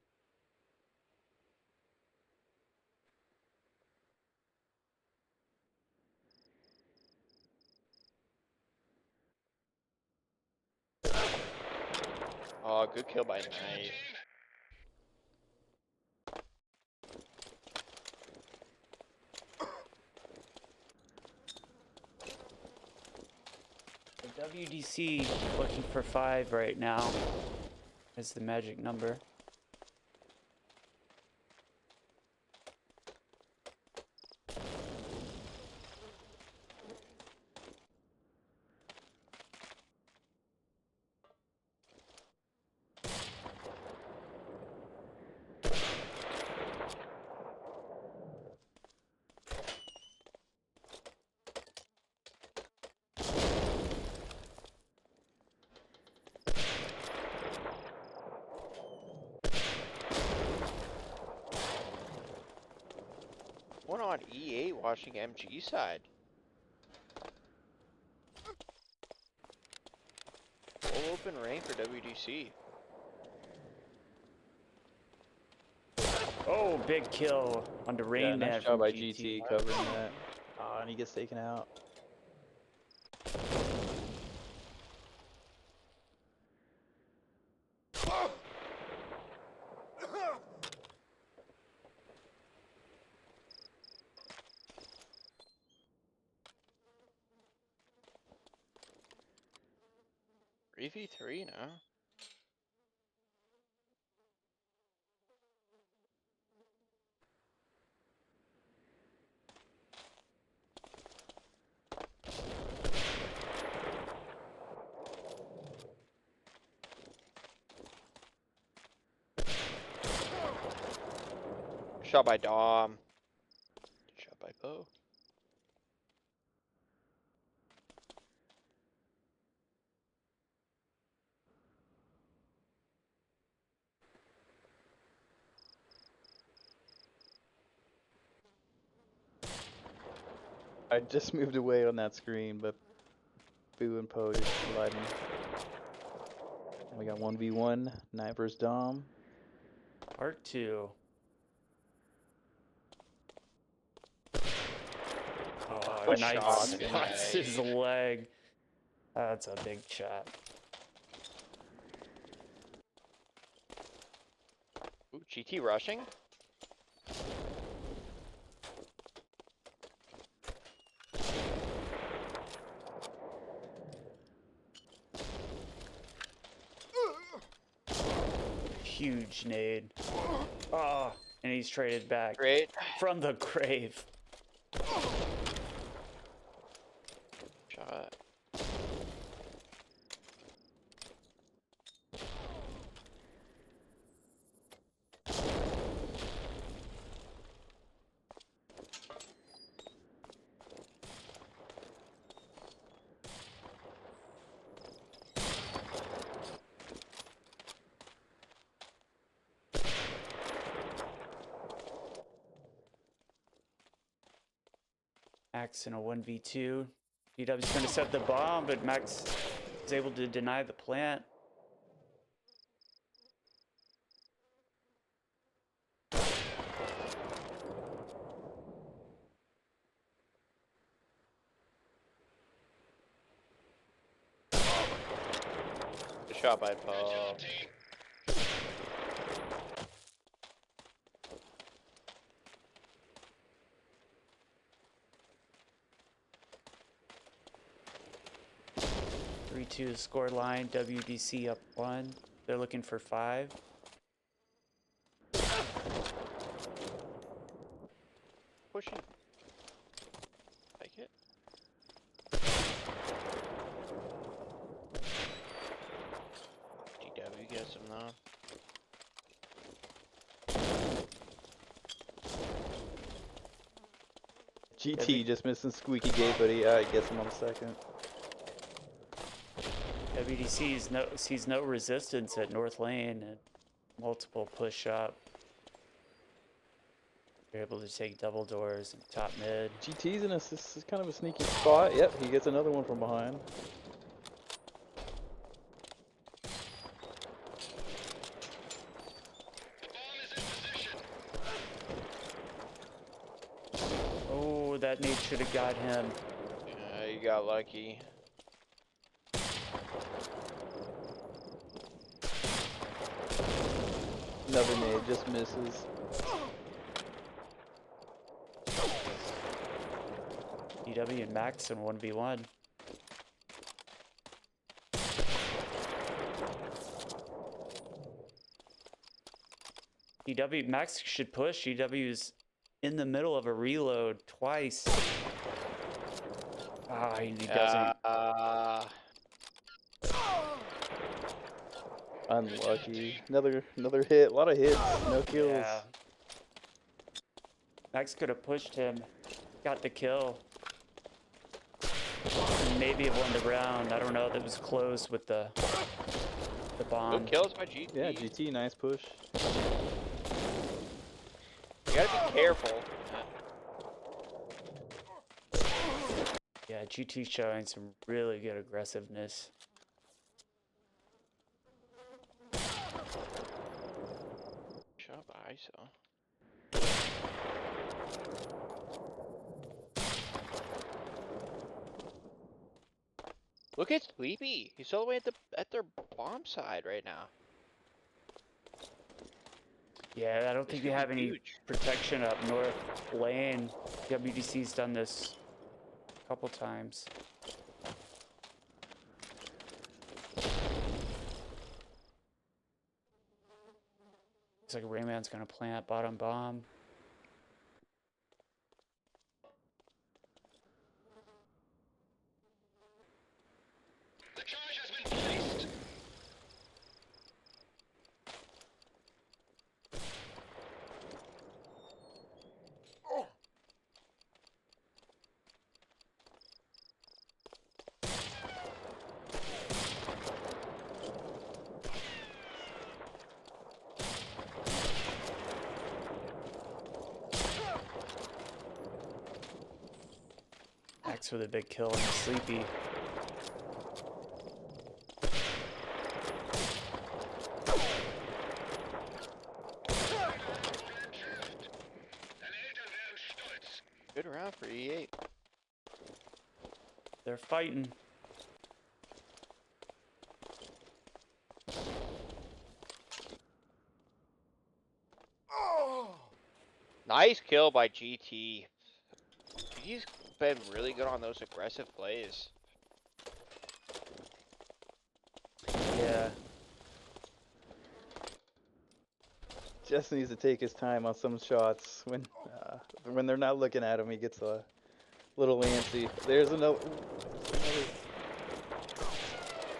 Oh, good kill by Knight. The WDC looking for 5 right now. Is the magic number. One on E8 watching MG side. Full open range for WDC. Oh, big kill on the rain Yeah, nice net job from by GT covering that. And he gets taken out. 3v3 now. Shot by Dom. Shot by Bo. I just moved away on that screen, but Boo and Poe just colliding. We got 1v1, Knight vs Dom. Part 2. Oh, Good Knight shot, spots Knight. his leg. That's a big shot. Ooh, GT rushing. Huge nade. Oh, and he's traded back Great. from the grave. Shot. Max in a 1v2. DW's going to set the bomb, but Max is able to deny the plant. Good shot by Bo. 3-2 score line. WDC up 1. They're looking for 5. Pushing. Like it. GT just missing Squeaky Gate, but he gets him on the second. WDC sees no resistance at North Lane and multiple push up. They're able to take double doors and top mid. GT's in this is kind of a sneaky spot. Yep, he gets another one from behind. Oh, that nade should have got him. Yeah, you got lucky. Another nade just misses. DW and Max in 1v1. DW, Max should push. DW's in the middle of a reload twice. Ah, he doesn't. Unlucky. Another hit. A lot of hits. No kills. Yeah. Max could have pushed him. Got the kill. Maybe have won the round. I don't know. That was close with the bomb. Good kills by GT. Yeah, GT, nice push. You gotta be careful. Yeah, GT showing some really good aggressiveness. Shut up, ISO. Look at Sleepy. He's all the way at their bomb side right now. Yeah, I don't think they It's have any huge. protection up North Lane. WDC's done this a couple times. Looks like Rayman's gonna plant bottom bomb. The charge has been placed. Max with a big kill on the Sleepy. Good round for E8. They're fighting. Nice kill by GT. GT's been really good on those aggressive plays. Yeah. Just needs to take his time on some shots. When they're not looking at him, he gets a little antsy. There's another.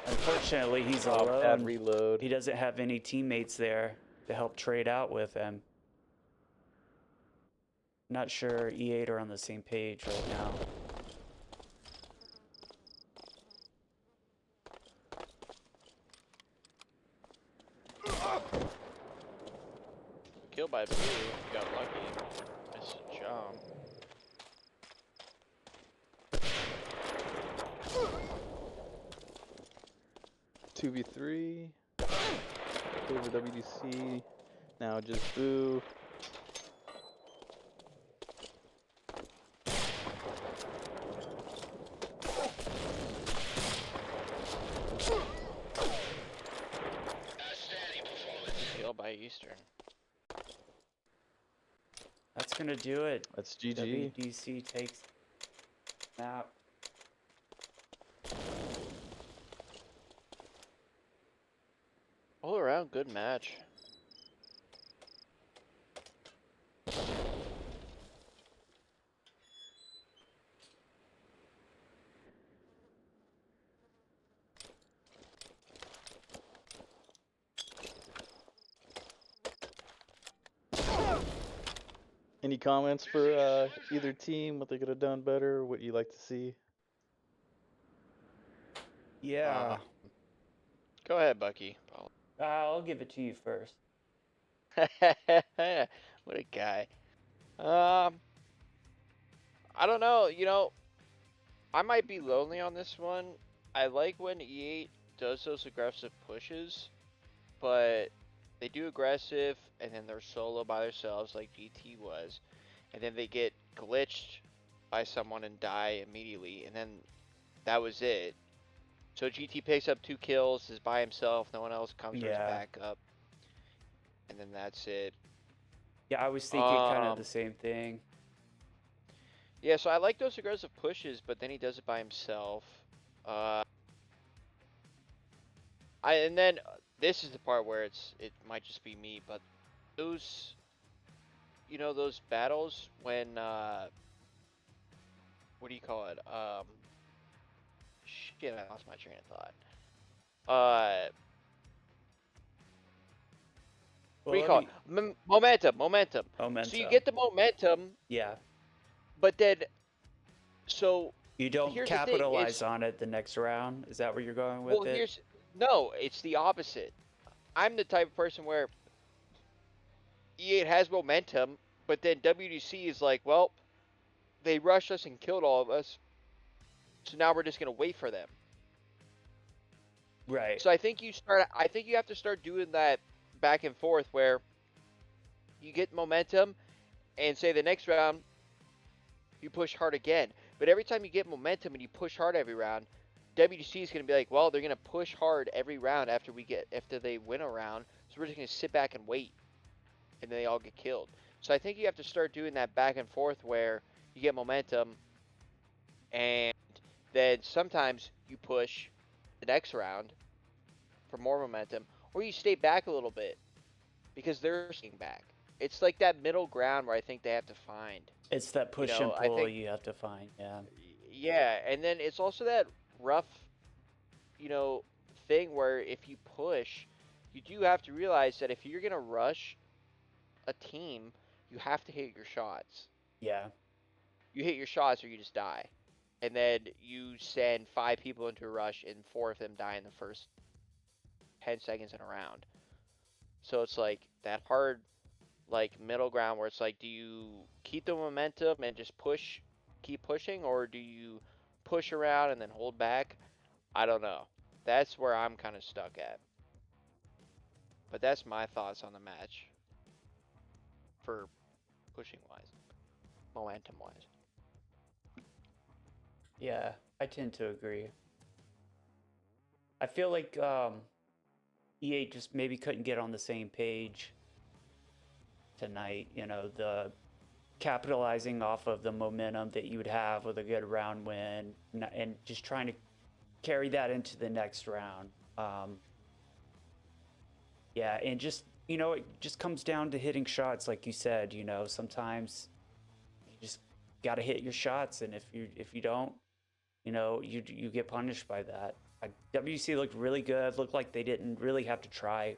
Unfortunately, he's Bad alone. reload. He doesn't have any teammates there to help trade out with him. Not sure E8 are on the same page right now. Kill by Blue. You got lucky. Missed a jump. Two v 3 over WDC. Now just Boo. Outstanding performance. Kill by Eastern. That's gonna do it. That's GG. WDC takes map. All around good match. Any comments for either team? What they could have done better? What you like to see? Yeah, Go ahead, Bucky. I'll give it to you first. What a guy. I don't know. I might be lonely on this one. I like when E8 does those aggressive pushes, but they do aggressive and then they're solo by themselves like GT was, and then they get glitched by someone and die immediately, and then that was it. So GT picks up 2 kills, is by himself, no one else comes or his Yeah. back up, and then that's it. Yeah, I was thinking kind of the same thing. Yeah, so I like those aggressive pushes, but then he does it by himself. And then this is the part where it might just be me, but those those battles when what do you call it? Shit, I lost my train of thought. What do you call it? Momentum. Momentum. So you get the momentum, Yeah. but then so You don't here's the thing, capitalize on it the next round. Is that where you're going with it? No, it's the opposite. I'm the type of person where E8 has momentum, but then WDC is like, well, they rushed us and killed all of us, so now we're just gonna wait for them. Right. So I think you have to start doing that back and forth where you get momentum, and say the next round you push hard again. But every time you get momentum and you push hard every round, WDC is gonna be like, well, they're gonna push hard every round after they win a round, so we're just gonna sit back and wait, and then they all get killed. So I think you have to start doing that back and forth where you get momentum, and then sometimes you push the next round for more momentum, or you stay back a little bit because they're staying back. It's like that middle ground where I think they have to find. It's that push and pull you have to find, yeah. Yeah, and then it's also that rough, thing where if you push, you do have to realize that if you're gonna rush a team, you have to hit your shots. Yeah. You hit your shots or you just die. And then you send 5 people into a rush and 4 of them die in the first 10 seconds in a round. So it's like that hard, like, middle ground where it's like, do you keep the momentum and just keep pushing, or do you push around and then hold back? I don't know. That's where I'm kind of stuck at. But that's my thoughts on the match for pushing wise, momentum wise. Yeah, I tend to agree. I feel like EA just maybe couldn't get on the same page tonight. The capitalizing off of the momentum that you would have with a good round win, and just trying to carry that into the next round. Yeah, and just it just comes down to hitting shots, like you said. Sometimes you just got to hit your shots, and if you don't, you get punished by that. WC looked really good. Looked like they didn't really have to try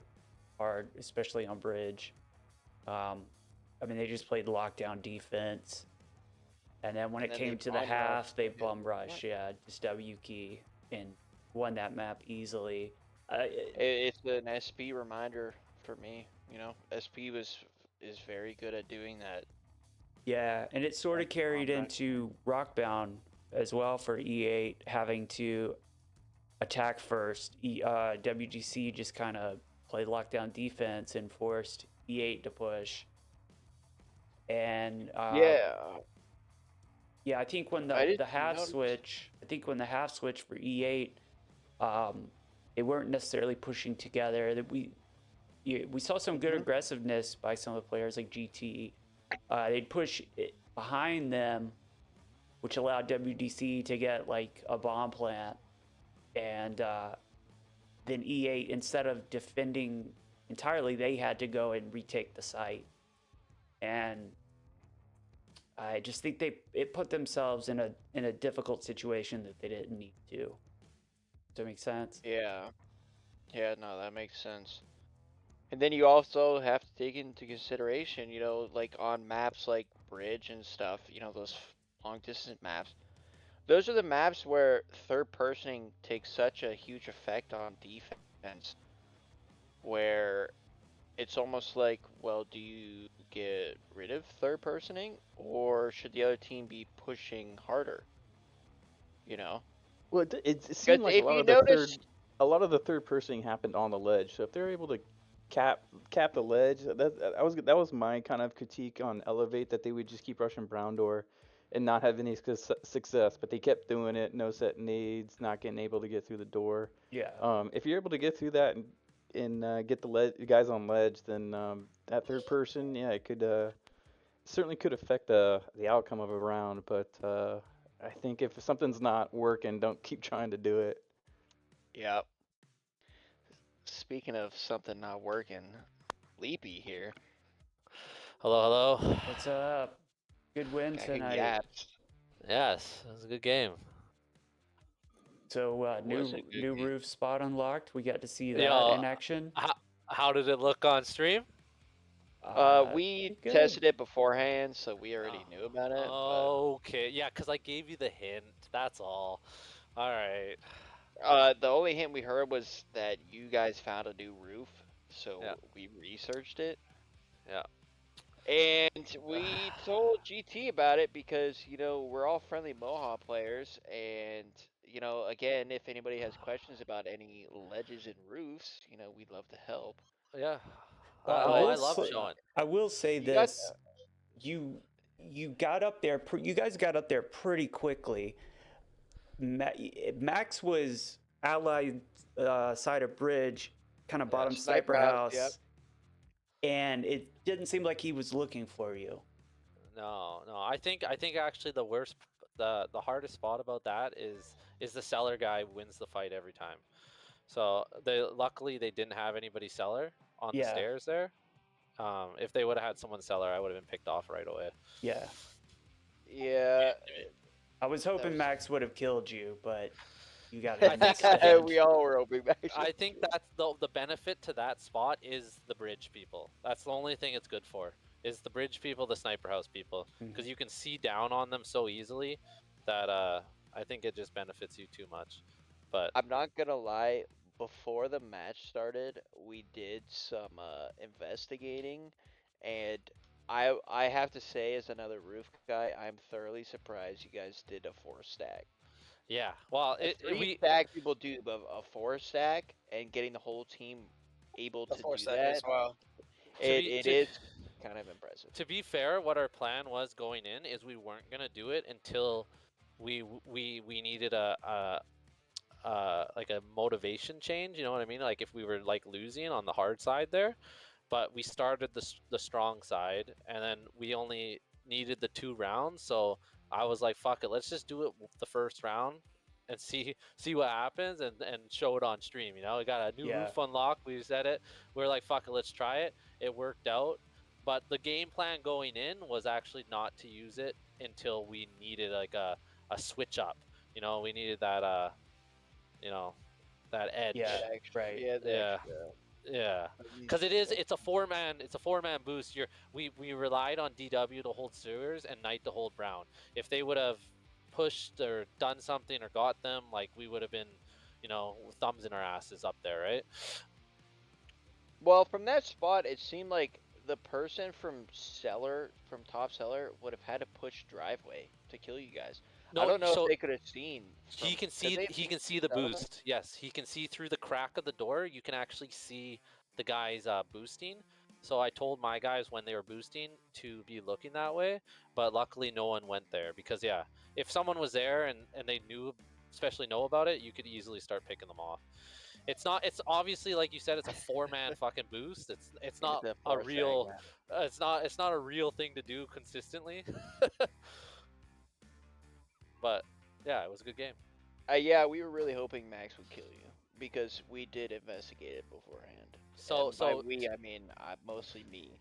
hard, especially on Bridge. They just played lockdown defense, and then when it came to the half, they bum rushed. Yeah, just W key and won that map easily. It's an SP reminder for me. SP is very good at doing that. Yeah, and it sort of carried into Rockbound as well for E8 having to attack first. WGC just kind of played lockdown defense and forced E8 to push. And yeah, I think when the half switch, for E8, they weren't necessarily pushing together. That we saw some good aggressiveness by some of the players like GT. They'd push it behind them, which allowed WDC to get like a bomb plant, and then E8, instead of defending entirely, they had to go and retake the site. And I just think it put themselves in a difficult situation that they didn't need to. Does that make sense? Yeah, no, that makes sense. And then you also have to take into consideration, you know, like on maps like Bridge and stuff, you know, those long distance maps. Those are the maps where third personing takes such a huge effect on defense, where it's almost like, well, do you get rid of third personing or should the other team be pushing harder? You know? Well, it Because seemed like if you notice, a lot of the third personing happened on the ledge. So if they're able to cap the ledge, that was my kind of critique on Elevate, that they would just keep rushing Brown Door and not have any success. But they kept doing it, no set nades, not getting able to get through the door. Yeah. If you're able to get through that and get the guys on ledge, then that third person, yeah, it could certainly could affect the outcome of a round. But I think if something's not working, don't keep trying to do it. yeah. Speaking of something not working, Leapy here. Hello, hello. What's up? Good win Got good tonight. yaps. Yes, it was a good game. So It was a good new game. roof spot unlocked. We got to see that Yo, in action. How did it look on stream? We pretty good. tested it beforehand, so we already knew about it. Okay, yeah, because I gave you the hint. That's all. All right. But the only hint we heard was that you guys found a new roof, so Yeah. we researched it. Yeah. And we told GT about it because, you know, we're all friendly MOHAA players. And, you know, again, if anybody has questions about any ledges and roofs, you know, we'd love to help. Yeah. I I love will showing. I will say You got- this: you got up there. You guys got up there pretty quickly. Max was allied side of Bridge, kind of bottom sniper house, yep. and it didn't seem like he was looking for you. No. I think actually the hardest spot about that is the cellar guy wins the fight every time. So luckily they didn't have anybody cellar on the Yeah. stairs there. If they would have had someone cellar, I would have been picked off right away. Yeah, Yeah. I was hoping was- Max would have killed you, but you got I think- we all were hoping back. I think that's the benefit to that spot is the bridge people. That's the only thing it's good for, is the bridge people, the sniper house people, because you can see down on them so easily that I think it just benefits you too much. But I'm not gonna lie, before the match started, we did some investigating, and I have to say, as another roof guy, I'm thoroughly surprised you guys did a 4-stack. yeah, well, A 3-stack people do, but a 4-stack and getting the whole team able to do that, as well. it is kind of impressive. to be fair, what our plan was going in is we weren't gonna do it until we needed a like a motivation change. You know what I mean? Like if we were like losing on the hard side there, but we started the strong side, and then we only needed the 2 rounds. So I was like, fuck it, let's just do it the first round and see what happens and show it on stream. You know, we got a new roof unlocked. We said it. We were like, fuck it, let's try it. It worked out. But the game plan going in was actually not to use it until we needed like a switch up. You know, we needed that you know, that edge. Yeah, right. Yeah, because it's a 4-man boost. We relied on DW to hold sewers and Knight to hold Brown. If they would have pushed or done something or got them, like we would have been, you know, thumbs in our asses up there, right? Well, from that spot, it seemed like the person from top cellar would have had to push driveway to kill you guys. No, I don't know so if they could have seen. he can see the boost. Yes, he can see through the crack of the door. You can actually see the guys boosting. So I told my guys when they were boosting to be looking that way, but luckily no one went there because yeah, if someone was there and they especially know about it, you could easily start picking them off. It's obviously, like you said, it's a 4-man fucking boost. It's not a real it's not a real thing to do consistently. But yeah, it was a good game. Yeah, we were really hoping Max would kill you because we did investigate it beforehand. So By we, I mean mostly me.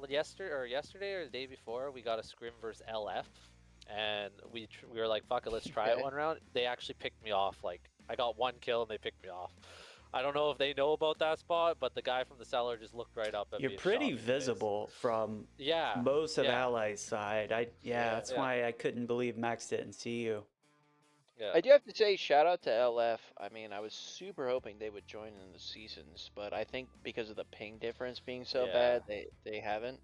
Yesterday or the day before, we got a scrim versus LF, and we were like, fuck it, let's try it one round. They actually picked me off. Like I got 1 kill and they picked me off. I don't know if they know about that spot, but the guy from the cellar just looked right up at You're me. and pretty shot me in the face. visible from Yeah. most of yeah. Ally's side. That's Yeah. why I couldn't believe Max didn't see you. Yeah. I do have to say, shout out to LF. I mean, I was super hoping they would join in the seasons, but I think because of the ping difference being so bad, they haven't.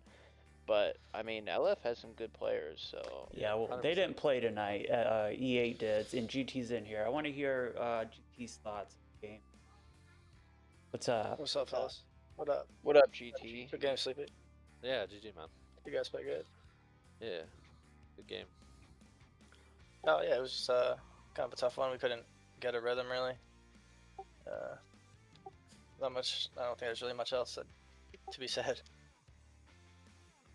But I mean, LF has some good players, so Yeah, well, 100%. they didn't play tonight. E8 did, and GT's in here. I want to hear GT's thoughts on the game. What's up? What's up, fellas? What up? what up, GT? Good game, Sleepy. Yeah, GG, man. You guys play good. Yeah. Good game. Oh yeah, it was just kind of a tough one. We couldn't get a rhythm really. Not much. I don't think there's really much else to be said.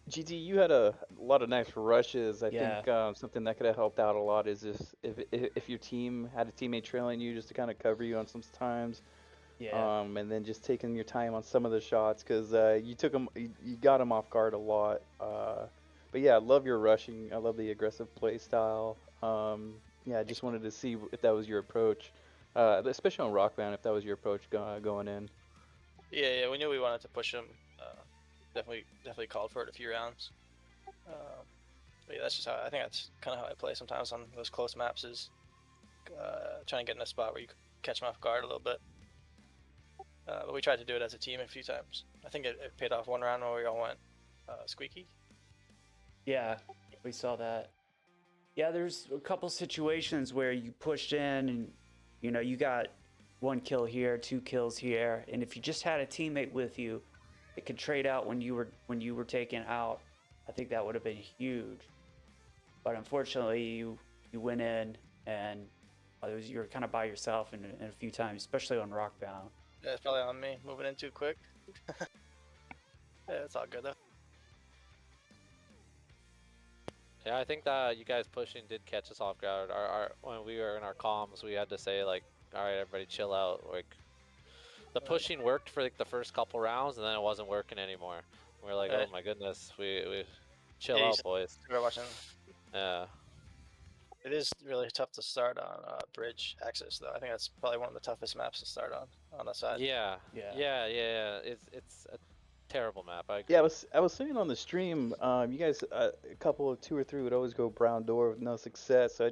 GT, you had a lot of nice rushes. I Yeah. think something that could have helped out a lot is if your team had a teammate trailing you just to kind of cover you on some times. Yeah. And then just taking your time on some of the shots because you got them off guard a lot. But yeah, I love your rushing. I love the aggressive play style. Yeah, I just wanted to see if that was your approach, especially on Rockbound, if that was your approach going in. Yeah, we knew we wanted to push him. Definitely called for it a few rounds. But yeah, that's just how I think that's kind of how I play sometimes on those close maps is trying to get in a spot where you catch him off guard a little bit. But we tried to do it as a team a few times. I think it paid off one round where we all went squeaky. Yeah, we saw that. Yeah, there's a couple situations where you pushed in and, you got 1 kill here, 2 kills here, and if you just had a teammate with you, it could trade out when you were taken out. I think that would have been huge. But unfortunately, you went in and you were kind of by yourself in a few times, especially on Rockbound. Yeah, it's probably on me moving in too quick. Yeah, it's all good though. Yeah, I think that you guys pushing did catch us off guard. When we were in our comms, we had to say like, all right, everybody chill out. Like, the pushing worked for like the first couple rounds, and then it wasn't working anymore. We were like, oh my goodness, we chill out, boys. We're watching. Yeah. It is really tough to start on Bridge Axis though. I think that's probably one of the toughest maps to start on that side. Yeah. It's a terrible map. I agree. Yeah, I was saying on the stream, you guys, a couple of 2 or 3 would always go brown door with no success. So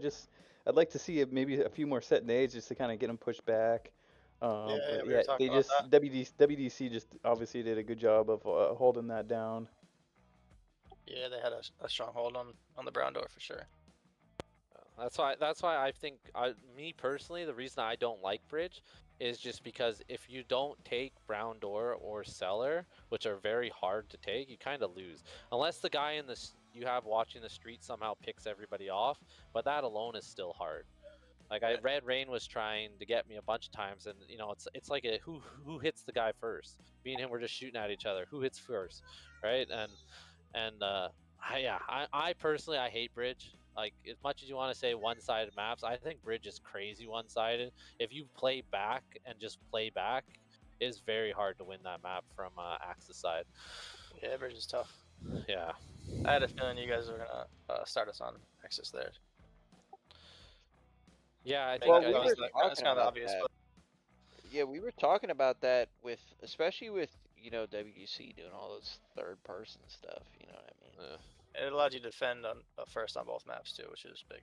I'd like to see maybe a few more set nades just to kind of get them pushed back. We But were yeah, talking they about just WDC just obviously did a good job of holding that down. Yeah, they had a strong hold on the brown door for sure. That's why I think me personally, the reason I don't like Bridge is just because if you don't take brown door or cellar, which are very hard to take, you kind of lose. Unless the guy you have watching the street somehow picks everybody off, but that alone is still hard. Like Red Rain was trying to get me a bunch of times, and it's like who hits the guy first. Me and him were just shooting at each other. Who hits first, right? I personally I hate Bridge. Like, as much as you want to say one-sided maps, I think Bridge is crazy one-sided. If you play back and just play back, it's very hard to win that map from Axis side. Yeah, Bridge is tough. Yeah. I had a feeling you guys were gonna start us on Axis there. Yeah, I Well, think we were that's kind of obvious. that. But Yeah, we were talking about that especially with WGC doing all this third-person stuff. You know what I mean? it allowed you to defend on first on both maps too, which is big.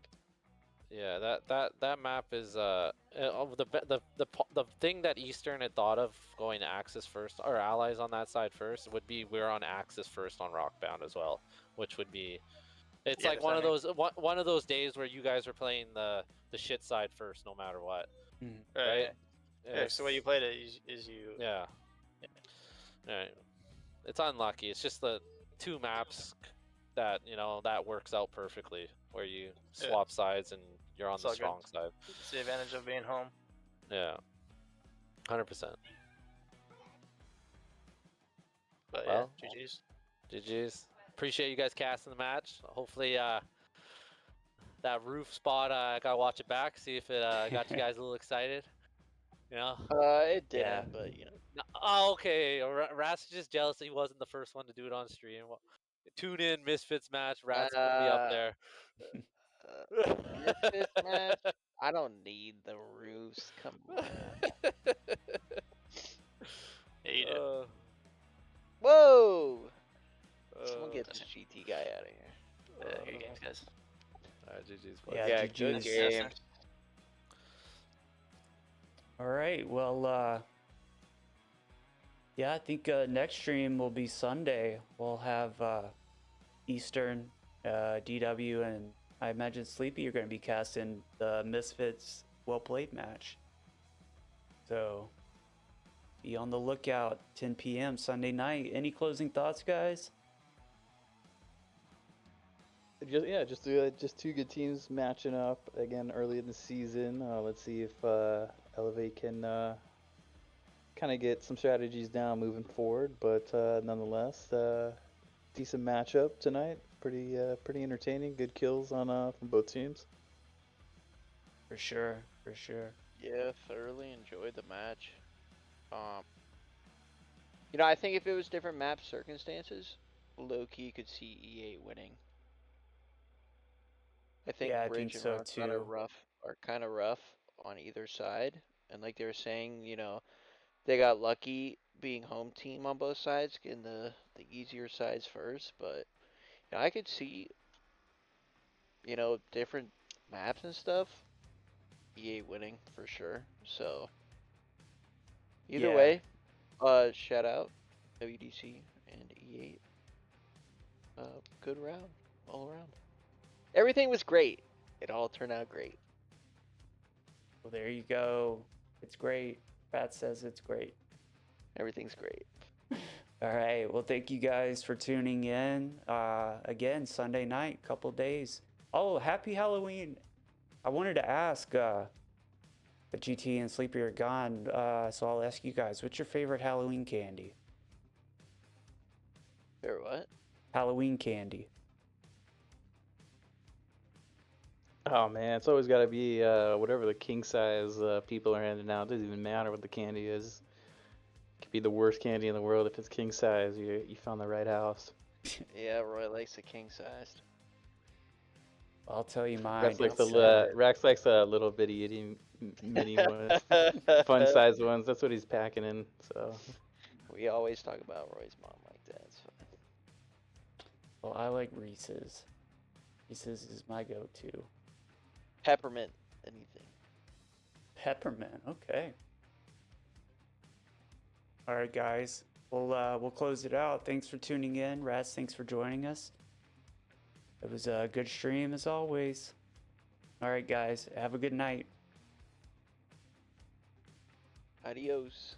Yeah, that map is the thing that Eastern had thought of going to Axis first, or allies on that side first, would be we're on Axis first on Rockbound as well, which would be like one of those days where you guys are playing the shit side first no matter what. Right? Yeah, so the way you played it is you. Yeah. Right. It's unlucky. It's just the 2 maps that that works out perfectly, where you swap sides and you're on the strong side. It's the advantage of being home. Yeah. 100%. But well, yeah, GG's. Appreciate you guys casting the match. Hopefully that roof spot, I gotta watch it back, see if it got you guys a little excited. It didn't, but Oh, okay. Ras is just jealous that he wasn't the first one to do it on stream. Well, tune in, Misfits match. Ras gonna be up there. Misfits match? I don't need the roofs. Come on. Ate it. Whoa! Someone get this GT guy out of here. Good games, guys. Alright, GG's. Yeah, Yeah, GG's. good games. All right. Well, yeah, I think next stream will be Sunday. We'll have Eastern, DW, and I imagine Sleepy are going to be casting the Misfits Well Played match. So be on the lookout. 10 p.m. Sunday night. Any closing thoughts, guys? Just two good teams matching up again early in the season. Let's see if Elev8 can kind of get some strategies down moving forward. But nonetheless, decent matchup tonight. Pretty entertaining. Good kills on from both teams. For sure. For sure. Yeah, thoroughly enjoyed the match. You know, I think if it was different map circumstances, low key could see E8 winning. I think Yeah, I Bridge think and so Rockbound too. are kind of rough on either side, and like they were saying, you know, they got lucky being home team on both sides, getting the easier sides first. But you know, I could see, you know, different maps and stuff, E8 winning for sure. So either Yeah. way, shout out WDC and E8. Good round all around. Everything was great. It all turned out great. Well, there you go. It's great. Pat says it's great. Everything's great. All right. Well, thank you guys for tuning in. Again, Sunday night, couple days. Oh, happy Halloween. I wanted to ask, but GT and Sleepy are gone, so I'll ask you guys, what's your favorite Halloween candy? Or what? Halloween candy. Oh man, it's always got to be whatever the king size people are handing out. It doesn't even matter what the candy is. It could be the worst candy in the world. If it's king size, you found the right house. Yeah, Roy likes the king sized. I'll tell you mine. Rex likes It's, Rex likes the little bitty itty mini ones, fun sized ones. That's what he's packing in. So We always talk about Roy's mom like that. It's fine. well, I like Reese's. Reese's is my go-to. Peppermint, anything. Peppermint. Okay. All right, guys. We'll close it out. Thanks for tuning in. Rats, thanks for joining us. It was a good stream as always. All right, guys. Have a good night. Adios.